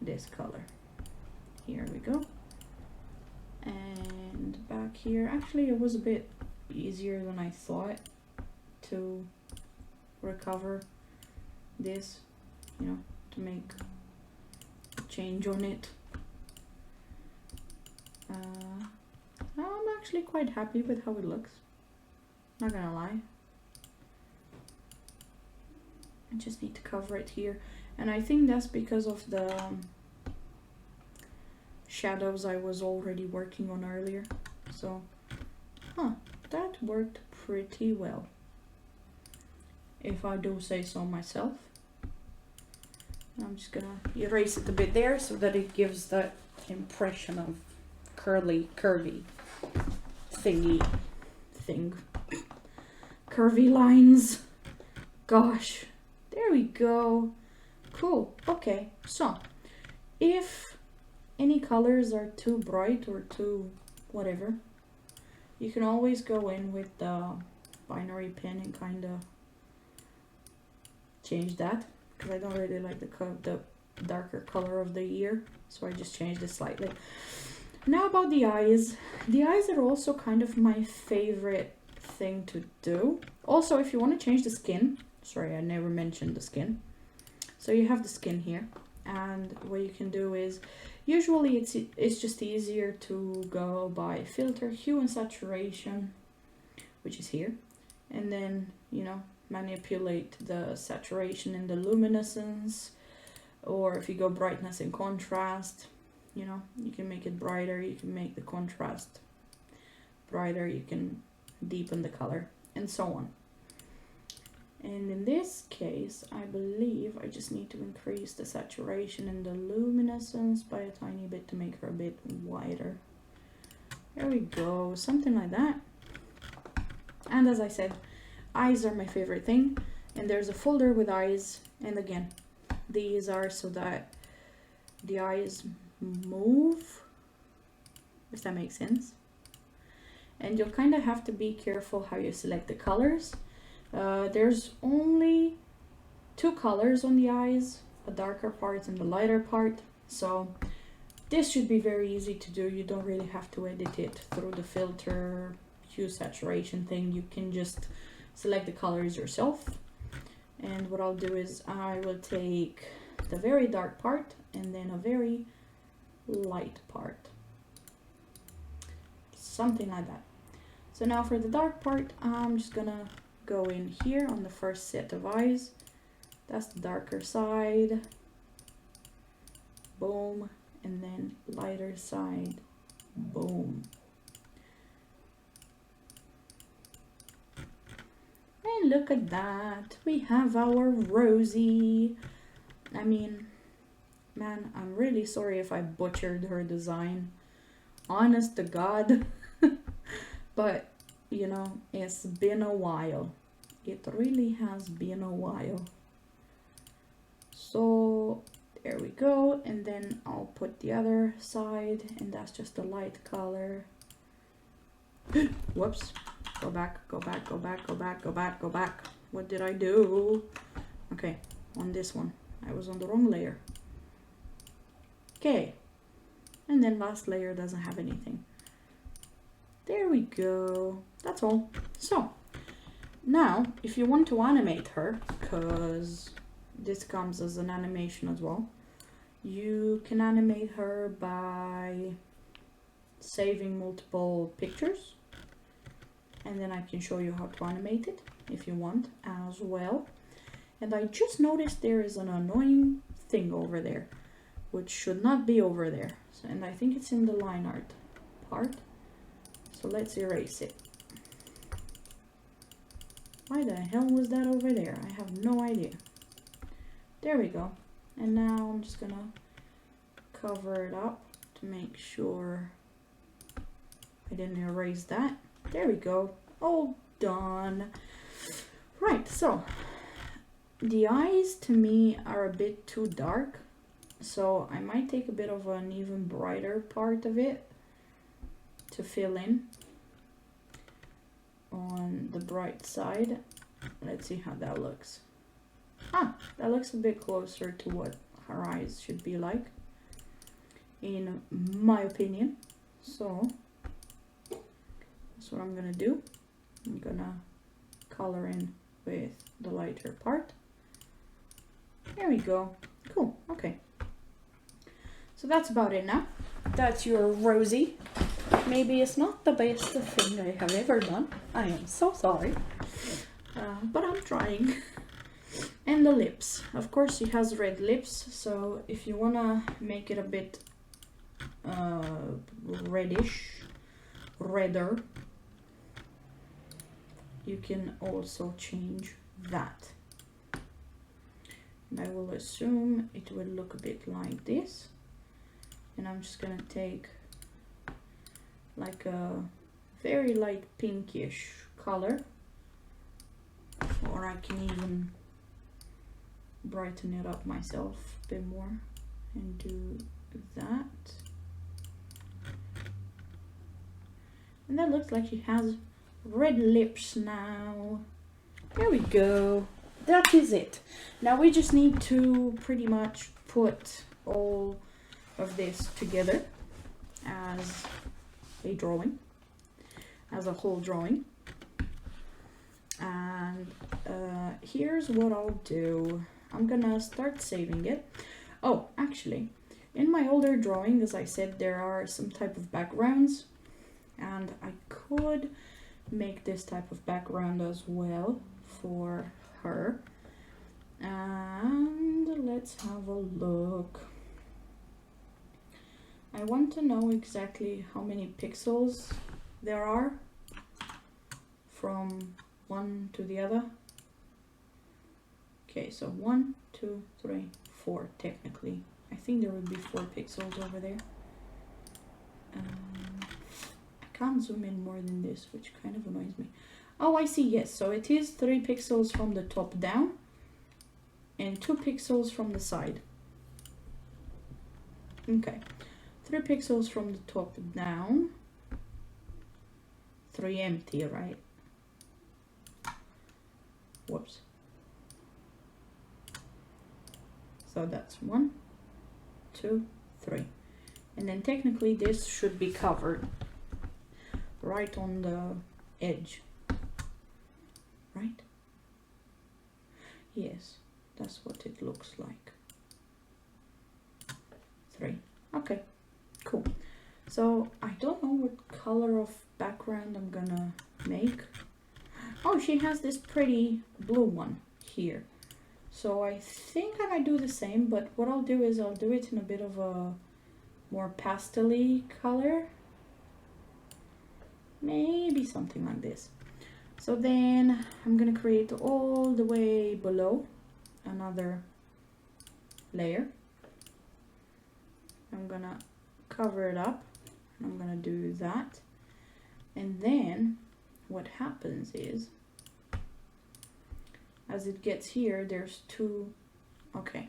this color. Here we go. And back here, actually it was a bit easier than I thought to recover this, you know, to make a change on it. I'm actually quite happy with how it looks, not gonna lie. I just need to cover it here, and I think that's because of the shadows I was already working on earlier. So that worked pretty well, if I do say so myself. I'm just gonna erase it a bit there so that it gives that impression of curvy thing, curvy lines. Gosh, there we go. Cool. Okay, so if any colors are too bright or too whatever, you can always go in with the binary pen and kind of change that, because I don't really like the darker color of the ear, so I just changed it slightly. Now about the eyes. The eyes are also kind of my favorite thing to do. Also, if you want to change the skin, sorry, I never mentioned the skin. So you have the skin here, and what you can do is, usually it's just easier to go by filter, hue and saturation, which is here, and then, you know, manipulate the saturation and the luminescence, or if you go brightness and contrast, you know, you can make it brighter, you can make the contrast brighter, you can deepen the color, and so on. And in this case, I believe I just need to increase the saturation and the luminescence by a tiny bit to make her a bit wider. There we go, something like that. And as I said, eyes are my favorite thing. And there's a folder with eyes. And again, these are so that the eyes move, if that makes sense. And you'll kind of have to be careful how you select the colors. There's only 2 colors on the eyes, a darker part and the lighter part. So this should be very easy to do. You don't really have to edit it through the filter hue saturation thing. You can just select the colors yourself. And what I'll do is I will take the very dark part and then a very light part. Something like that. So now for the dark part, I'm just gonna go in here on the first set of eyes. That's the darker side. Boom. And then lighter side. Boom. And look at that. We have our Rosie. I mean, man, I'm really sorry if I butchered her design. Honest to God. But, you know, it's been a while. It really has been a while. So, there we go. And then I'll put the other side, and that's just a light color. Whoops. Go back, go back, go back, go back, go back, go back. What did I do? Okay, on this one. I was on the wrong layer. Okay. And then last layer doesn't have anything. There we go. That's all. So, now, if you want to animate her, because this comes as an animation as well, you can animate her by saving multiple pictures. And then I can show you how to animate it if you want as well. And I just noticed there is an annoying thing over there, which should not be over there. So, and I think it's in the line art part. So let's erase it. Why the hell was that over there? I have no idea. There we go. And now I'm just gonna cover it up to make sure I didn't erase that. There we go. All done. Right, so the eyes to me are a bit too dark. So I might take a bit of an even brighter part of it to fill in on the bright side. Let's see how that looks. Ah, that looks a bit closer to what her eyes should be like, in my opinion. So that's what I'm gonna do. I'm gonna color in with the lighter part. There we go. Cool. Okay. So that's about it now. That's your Rosie. Maybe it's not the best thing I have ever done. I am so sorry. But I'm trying. And the lips. Of course, she has red lips. So if you want to make it a bit redder, you can also change that. And I will assume it will look a bit like this. And I'm just going to take like a very light pinkish color, or I can even brighten it up myself a bit more and do that. And that looks like she has red lips now. There we go. That is it. Now we just need to pretty much put all of this together as a drawing, as a whole drawing. And here's what I'll do. I'm gonna start saving it. Oh, actually, in my older drawing, as I said, there are some type of backgrounds, and I could make this type of background as well for her. And let's have a look. I want to know exactly how many pixels there are from one to the other. Okay, so 1, 2, 3, 4 technically. I think there would be 4 pixels over there. I can't zoom in more than this, which kind of annoys me. Oh, I see, yes. So it is 3 pixels from the top down and 2 pixels from the side. Okay, 3 pixels from the top down, 3 empty, right? Whoops. So that's 1, 2, 3. And then technically this should be covered right on the edge, right? Yes, that's what it looks like. 3. Okay, cool. So I don't know what color of background I'm gonna make. Oh, she has this pretty blue one here. So I think I might do the same, but what I'll do is I'll do it in a bit of a more pastel-y color. Maybe something like this. So then I'm gonna create all the way below another layer. I'm gonna cover it up. I'm gonna do that. And then what happens is, as it gets here, there's 2. Okay.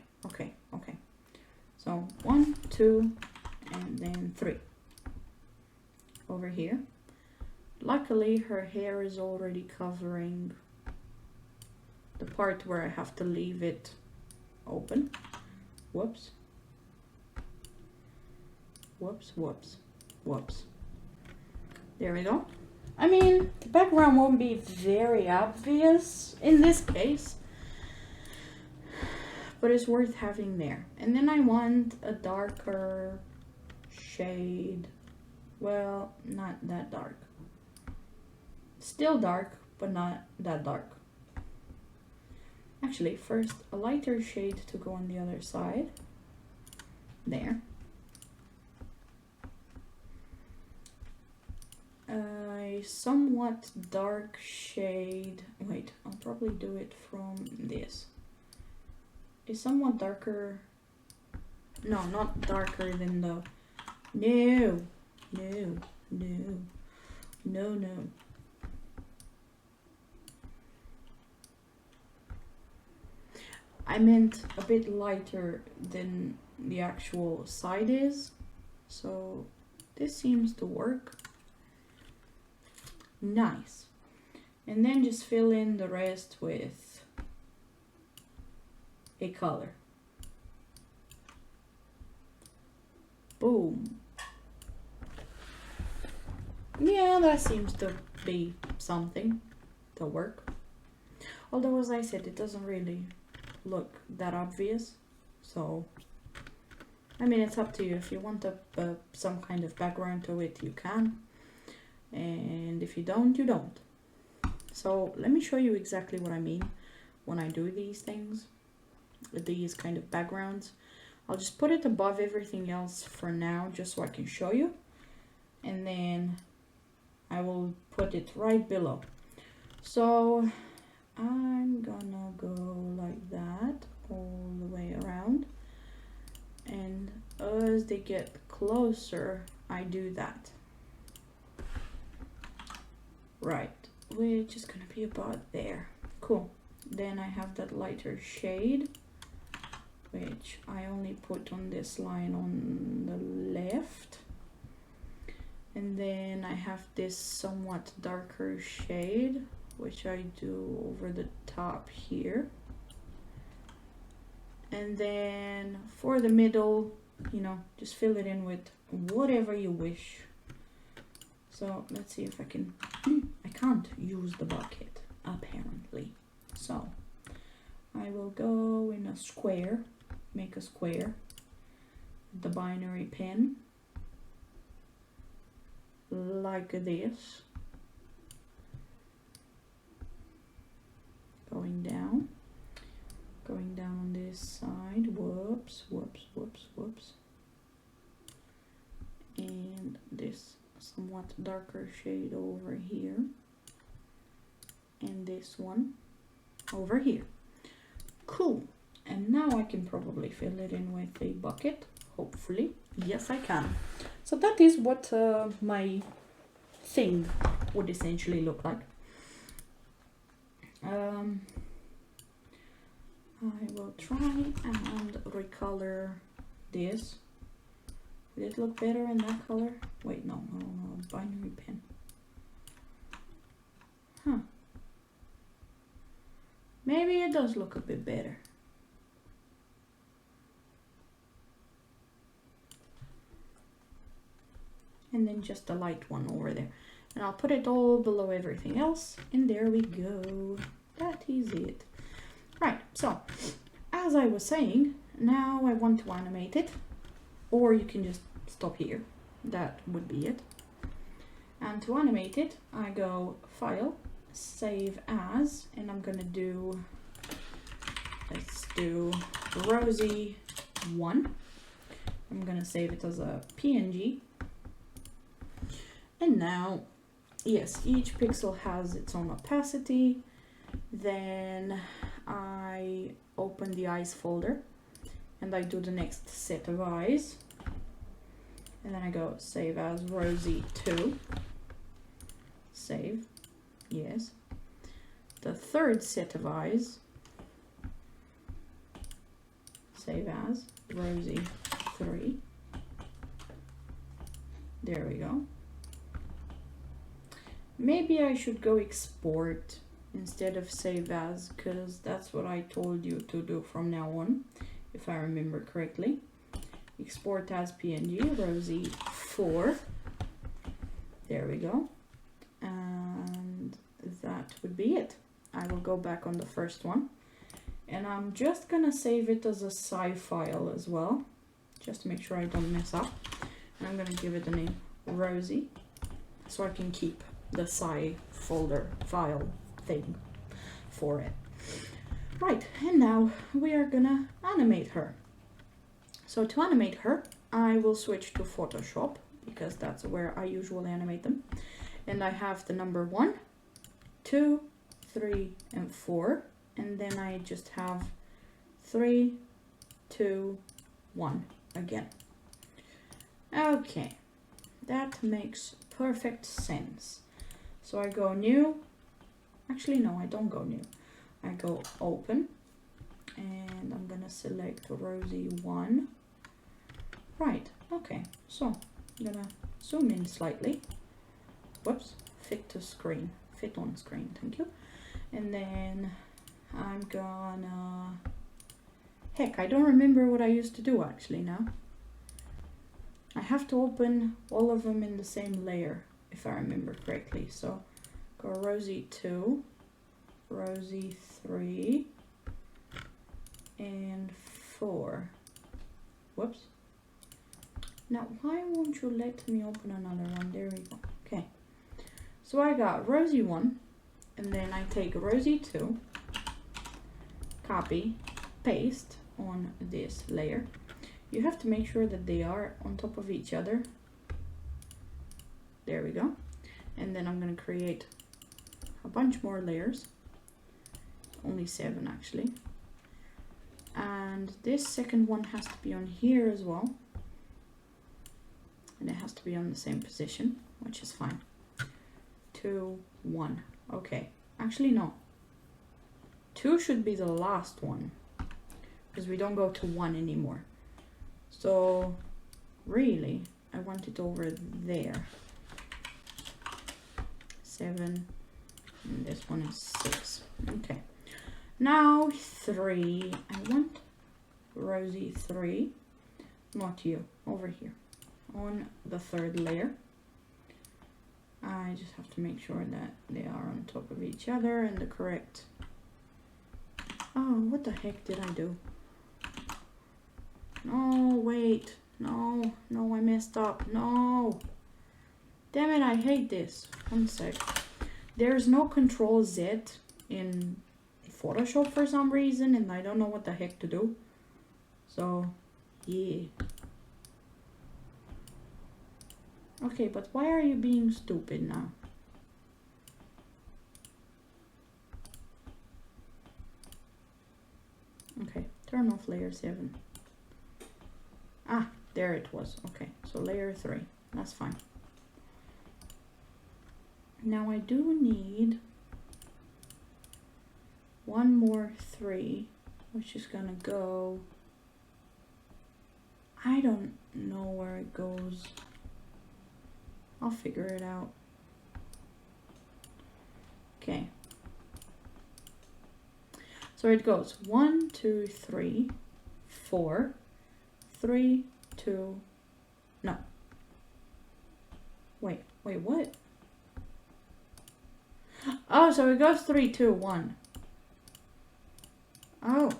So 1, 2, and then 3 over here. Luckily, her hair is already covering the part where I have to leave it open. Whoops. Whoops, whoops, whoops. There we go. I mean, the background won't be very obvious in this case, but it's worth having there. And then I want a darker shade. Well, not that dark. Still dark, but not that dark. Actually, first a lighter shade to go on the other side. There. A somewhat dark shade. Wait, I'll probably do it from this. A somewhat darker. No, not darker than the. No. I meant a bit lighter than the actual side is. So this seems to work. Nice. And then just fill in the rest with a color. Boom. Yeah, that seems to be something to work. Although, as I said, it doesn't really look that obvious. So, I mean, it's up to you. If you want some kind of background to it, you can. And if you don't, you don't. So let me show you exactly what I mean when I do these things, with these kind of backgrounds. I'll just put it above everything else for now, just so I can show you. And then I will put it right below. So I'm gonna go like that all the way around. And as they get closer, I do that. Right, which is gonna be about there. Cool. Then I have that lighter shade, which I only put on this line on the left. And then I have this somewhat darker shade, which I do over the top here. And then for the middle, you know, just fill it in with whatever you wish. So let's see if I can, I can't use the bucket apparently. So I will go in a square, make a square, the binary pen, like this, going down on this side, whoops, and this somewhat darker shade over here, and this one over here. Cool. And now I can probably fill it in with a bucket, hopefully. Yes, I can. So that is what my thing would essentially look like. I will try and recolor this. Would it look better in that color? Wait, no, binary pen. Huh. Maybe it does look a bit better. And then just a light one over there. And I'll put it all below everything else. And there we go. That is it. Right, so as I was saying, now I want to animate it. Or you can just stop here. That would be it. And to animate it, I go File, Save As, and I'm gonna do, let's do Rosie 1. I'm gonna save it as a PNG. And now, yes, each pixel has its own opacity. Then I open the eyes folder and I do the next set of eyes. And then I go save as Rosie 2. Save, yes. The third set of eyes, save as Rosie 3. There we go. Maybe I should go export instead of save as, because that's what I told you to do from now on, if I remember correctly. Export as PNG, Rosie 4. There we go. And that would be it. I will go back on the first one. And I'm just gonna save it as a sci file as well, just to make sure I don't mess up. And I'm gonna give it the name Rosie, so I can keep the sci folder file thing for it. Right, and now we are gonna animate her. So to animate her, I will switch to Photoshop, because that's where I usually animate them. And I have the number 1, 2, 3, and 4. And then I just have 3, 2, 1 again. Okay, that makes perfect sense. So I go new. Actually, no, I don't go new. I go open. And I'm gonna select Rosie 1. Right, okay, so I'm gonna zoom in slightly. Whoops, fit to screen, fit on screen, thank you. And then I'm gonna, heck, I don't remember what I used to do actually now. I have to open all of them in the same layer, if I remember correctly. So go Rosie 2, Rosie 3, and 4. Whoops. Now, why won't you let me open another one? There we go. Okay. So I got Rosie 1, and then I take Rosie 2, copy, paste on this layer. You have to make sure that they are on top of each other. There we go. And then I'm going to create a bunch more layers. Only 7 actually. And this second one has to be on here as well. And it has to be on the same position, which is fine. 2, 1. Okay. Actually, no. 2 should be the last one, because we don't go to 1 anymore. So, really, I want it over there. 7. And this one is 6. Okay. Now 3. I want Rosie 3. Not you. Over here. On the third layer. I just have to make sure that they are on top of each other and the correct. Oh, what the heck did I do? No, wait. No, I messed up. No. Damn it, I hate this. One sec. There's no Control Z in Photoshop for some reason, and I don't know what the heck to do. So, yeah. Okay, but why are you being stupid now? Turn off layer 7. Ah, there it was. Okay, so layer 3. That's fine. Now I do need one more 3, which is gonna go... I don't know where it goes. I'll figure it out. Okay. So it goes 1, 2, 3, 4, 3, 2, no. Wait, what? Oh, so it goes 3, 2, 1. Oh,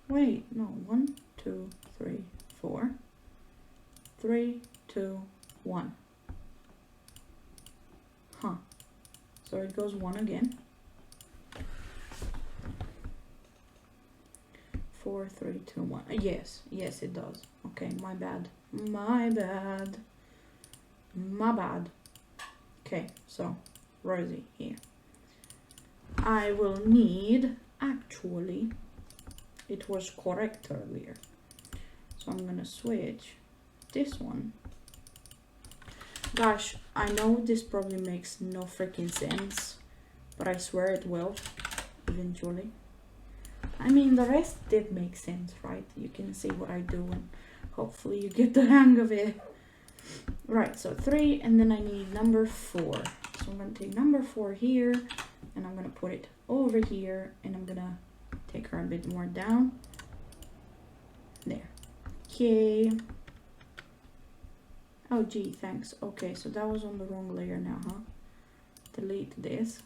wait, no, 1, 2, 3, 4, 3, 2, 1. Huh. So it goes 1 again. 4, 3, 2, 1. Yes, it does. Okay, my bad. My bad. Okay, so Rosie here. I will need, actually, it was correct earlier. So I'm gonna switch this one. Gosh, I know this probably makes no freaking sense, but I swear it will eventually. I mean, the rest did make sense, right? You can see what I do and hopefully you get the hang of it. Right, so 3, and then I need number 4. So I'm going to take number 4 here, and I'm going to put it over here, and I'm going to take her a bit more down. There. Okay. Oh, gee, thanks. Okay, so that was on the wrong layer now, huh? Delete this.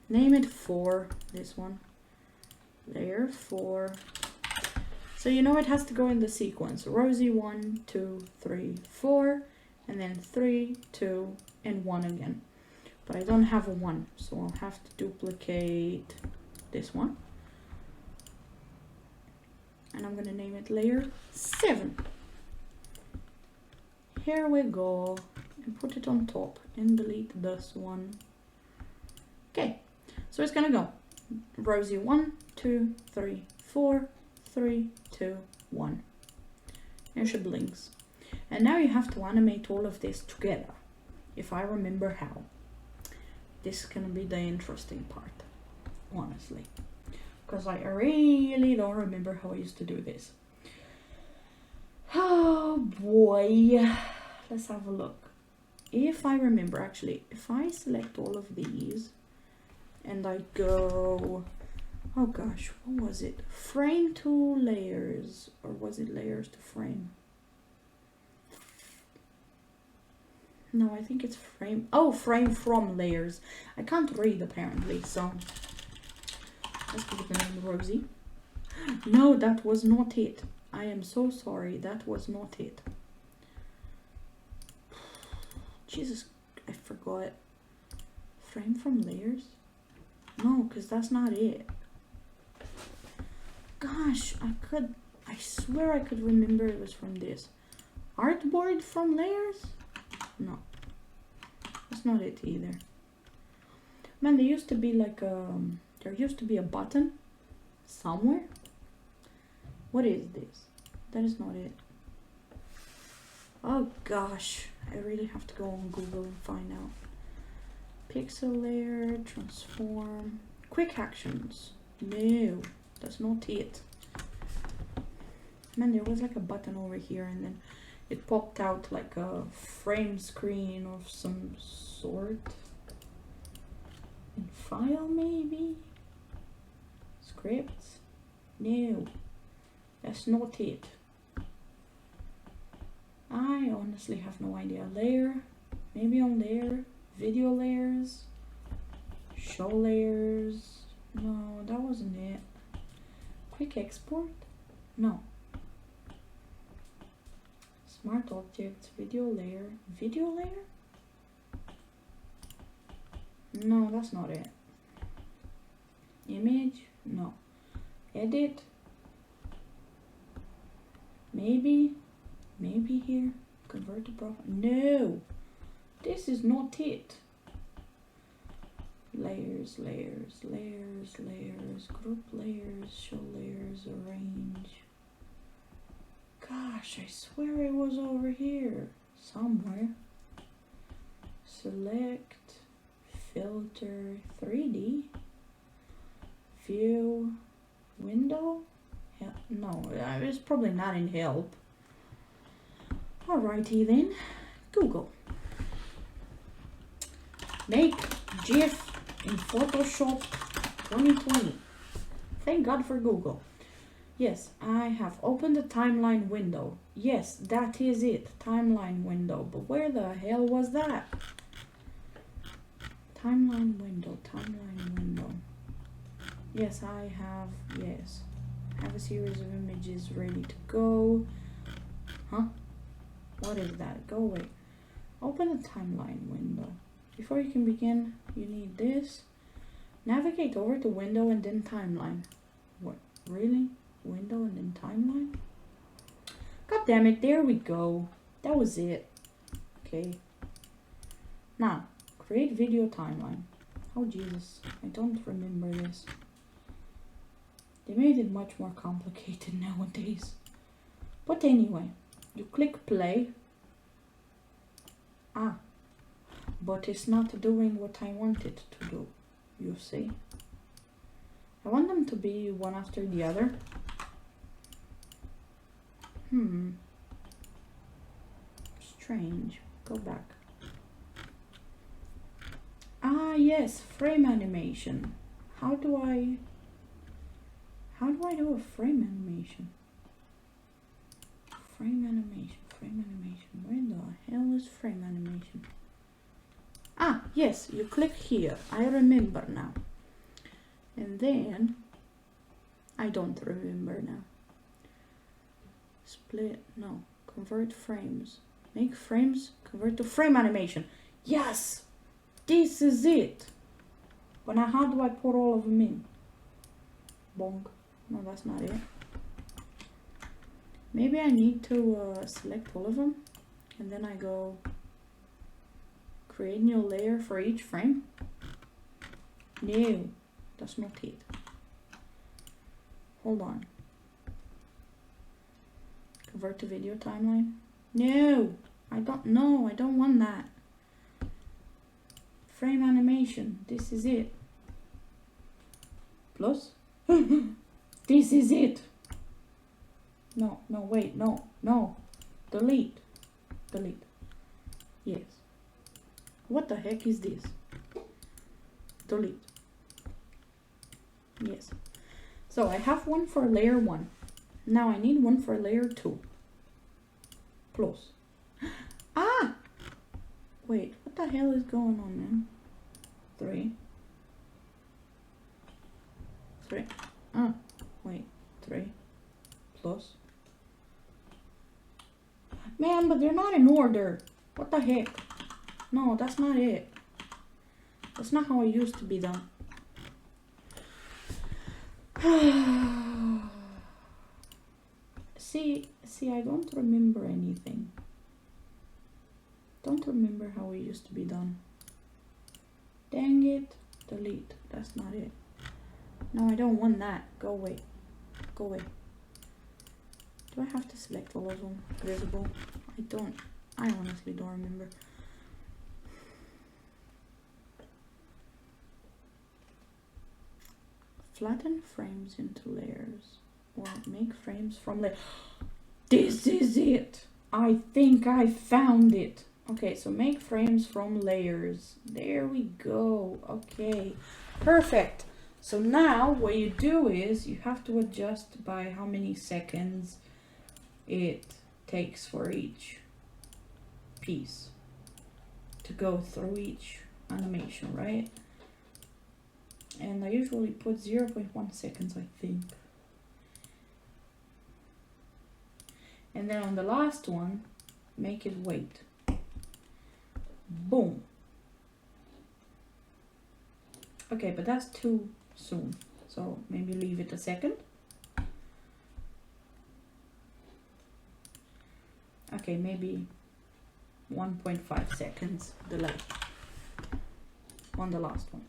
Name it 4, this one. Layer 4. So you know it has to go in the sequence. Rosie 1, 2, 3, 4, and then 3, 2, and 1 again. But I don't have a 1, so I'll have to duplicate this one. And I'm gonna name it layer 7. Here we go. And put it on top and delete this one. Okay, so it's gonna go Rosie 1, 2, 3, 4, 3, 2, 1. There's your blinks. And now you have to animate all of this together, if I remember how. This is gonna be the interesting part, honestly. Because I really don't remember how I used to do this. Oh boy. Let's have a look. If I remember, actually, if I select all of these and I go, oh gosh, what was it? Frame to layers, or was it layers to frame? No, I think it's frame. Oh, frame from layers. I can't read apparently, so let's give it the name Rosie. No, that was not it. I am so sorry. That was not it. Jesus, I forgot. Frame from layers? No, because that's not it. Gosh, I swear I could remember it was from this. Artboard from layers? No, that's not it either. Man, there used to be like there used to be a button somewhere. What is this? That is not it. Oh gosh, I really have to go on Google and find out. Pixel layer, transform, quick actions. No, that's not it. Man, there was like a button over here and then it popped out like a frame screen of some sort. In file maybe? Scripts? No, that's not it. I honestly have no idea. Layer, maybe on layer, video layers, show layers. No, that wasn't it. Quick export? No. Smart objects, video layer, video layer? No, that's not it. Image? No. Edit? Maybe here. Convert to profile? No, this is not it. Layers, layers, layers, layers, group layers, show layers, arrange. Gosh, I swear it was over here somewhere. Select, filter, 3D, view, window. No, it's probably not in help. Alrighty then, Google. Make GIF in Photoshop 2020. Thank God for Google. Yes, I have opened the timeline window. Yes, that is it, timeline window. But where the hell was that? Timeline window, timeline window. Yes, I have, yes. Have a series of images ready to go. Huh? What is that? Go away. Open the timeline window. Before you can begin, you need this. Navigate over to window and then timeline. What? Really? Window and then timeline? God damn it, there we go. That was it. Okay. Now, create video timeline. Oh Jesus, I don't remember this. They made it much more complicated nowadays. But anyway, you click play. Ah, but it's not doing what I want it to do, you see. I want them to be one after the other. Strange. Go back. Ah, yes, frame animation. How do I do a frame animation? Frame animation. Where the hell is frame animation? Ah, yes, you click here. I remember now. And then, I don't remember now. Split, no. Convert frames. Make frames, convert to frame animation. Yes! This is it! But now how do I put all of them in? Bonk. No, that's not it. Maybe I need to select all of them. And then I go create new layer for each frame. No, that's not it. Hold on. Convert to video timeline. No, I don't want that. Frame animation, this is it. Plus. This is it. No, wait, no. Delete. Yes. What the heck is this? Delete. Yes. So I have one for layer 1. Now I need one for layer 2. Plus. Ah! Wait, what the hell is going on, man? 3. Wait, 3. Plus. Man, but they're not in order. What the heck? No, that's not it. That's not how it used to be done. See, I don't remember anything. Don't remember how it used to be done. Dang it. Delete. That's not it. No, I don't want that. Go away. Go away. Do I have to select all of them? Visible? I honestly don't remember. Flatten frames into layers. Or make frames from layers. This is it! I think I found it. Okay, so make frames from layers. There we go. Okay, perfect. So now what you do is you have to adjust by how many seconds it takes for each piece to go through each animation, right? And I usually put 0.1 seconds, I think. And then on the last one, make it wait. Boom. Okay, but that's too soon. So maybe leave it a second. Okay, maybe 1.5 seconds delay on the last one.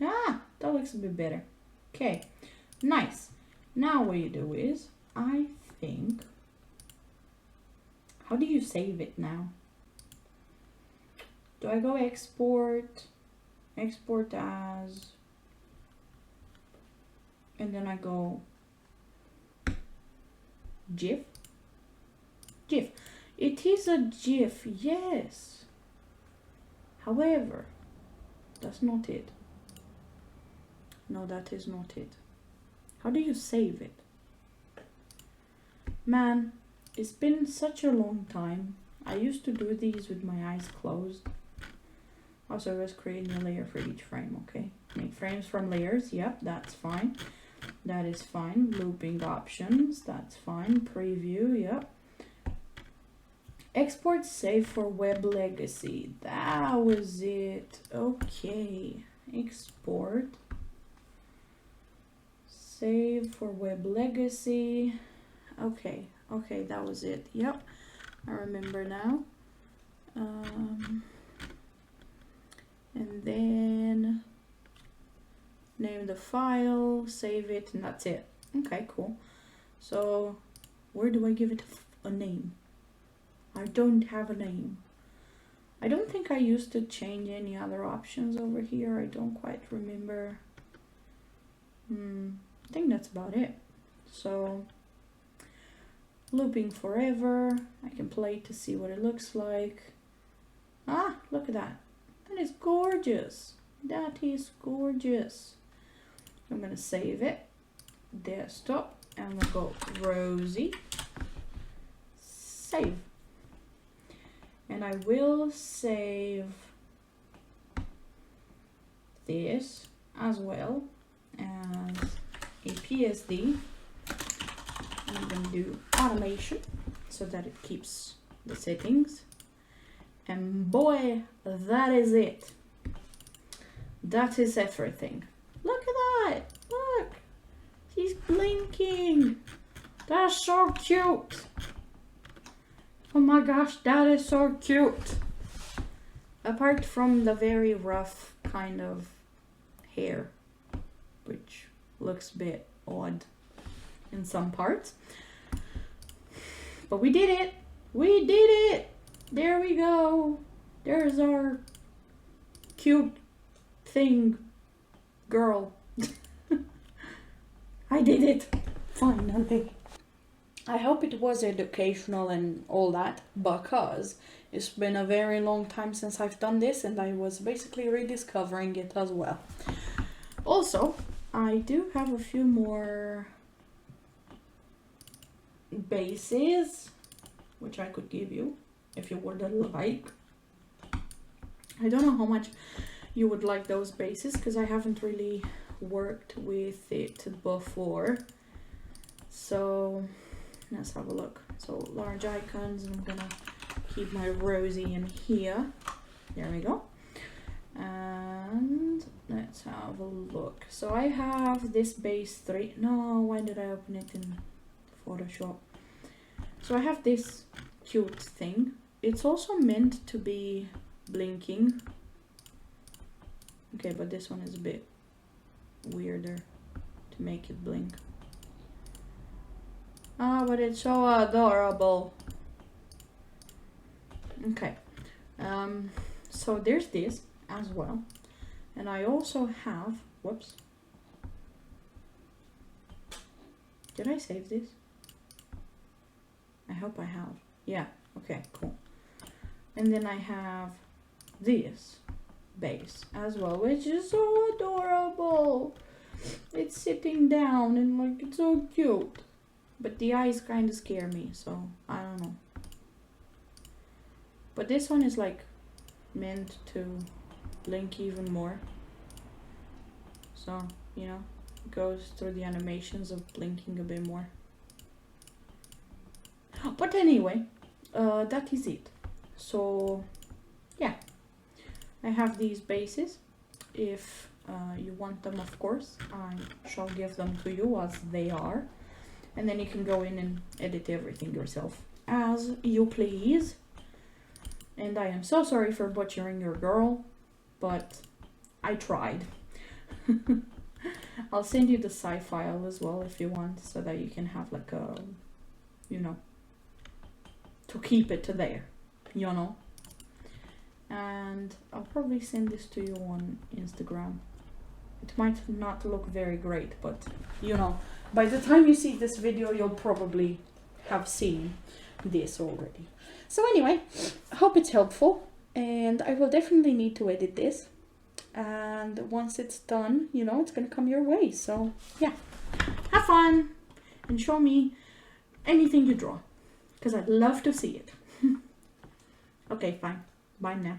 Ah, that looks a bit better. Okay, nice. Now what you do is, I think, how do you save it now? Do I go export, export as, and then I go GIF? GIF. It is a GIF, yes. However, that's not it. No, that is not it. How do you save it? Man, it's been such a long time. I used to do these with my eyes closed. Also, I was creating a layer for each frame, okay? Make frames from layers, yep, that's fine. That is fine. Looping options, that's fine. Preview, yep. Export save for web legacy. That was it. Okay. Export. Save for web legacy. Okay. Okay, that was it. Yep. I remember now. And then name the file, save it, and that's it. Okay, cool. So where do I give it a name? I don't have a name. I don't think I used to change any other options over here. I don't quite remember. I think that's about it. So looping forever. I can play to see what it looks like. Ah, look at that. That is gorgeous. That is gorgeous. I'm gonna save it. Desktop. And we'll go Rosie. Save. And I will save this as well as a PSD. I'm going to do automation so that it keeps the settings. And boy, that is it. That is everything. Look at that. Look. He's blinking. That's so cute. Oh my gosh, that is so cute. Apart from the very rough kind of hair, which looks a bit odd in some parts. But we did it. We did it. There we go. There's our cute thing girl. I did it. Finally. I hope it was educational and all that, because it's been a very long time since I've done this and I was basically rediscovering it as well. Also, I do have a few more bases which I could give you if you would like. I don't know how much you would like those bases because I haven't really worked with it before. So let's have a look. So large icons, and I'm gonna keep my Rosie in here. There we go. And let's have a look. So I have this base 3. No, why did I open it in Photoshop? So I have this cute thing. It's also meant to be blinking. Okay, but this one is a bit weirder to make it blink. Ah, but it's so adorable. Okay. So there's this as well. And I also have, whoops. Did I save this? I hope I have. Yeah, okay, cool. And then I have this base as well, which is so adorable. It's sitting down and like, it's so cute. But the eyes kind of scare me, so I don't know. But this one is like meant to blink even more. So, you know, it goes through the animations of blinking a bit more. But anyway, that is it. So, yeah. I have these bases. If you want them, of course, I shall give them to you as they are. And then you can go in and edit everything yourself as you please. And I am so sorry for butchering your girl, but I tried. I'll send you the sci file as well if you want, so that you can have like a, you know, to keep it there, you know. And I'll probably send this to you on Instagram. It might not look very great, but you know, by the time you see this video, you'll probably have seen this already. So anyway, I hope it's helpful, and I will definitely need to edit this. And once it's done, you know, it's gonna come your way. So yeah, have fun and show me anything you draw, because I'd love to see it. Okay, fine. Bye now.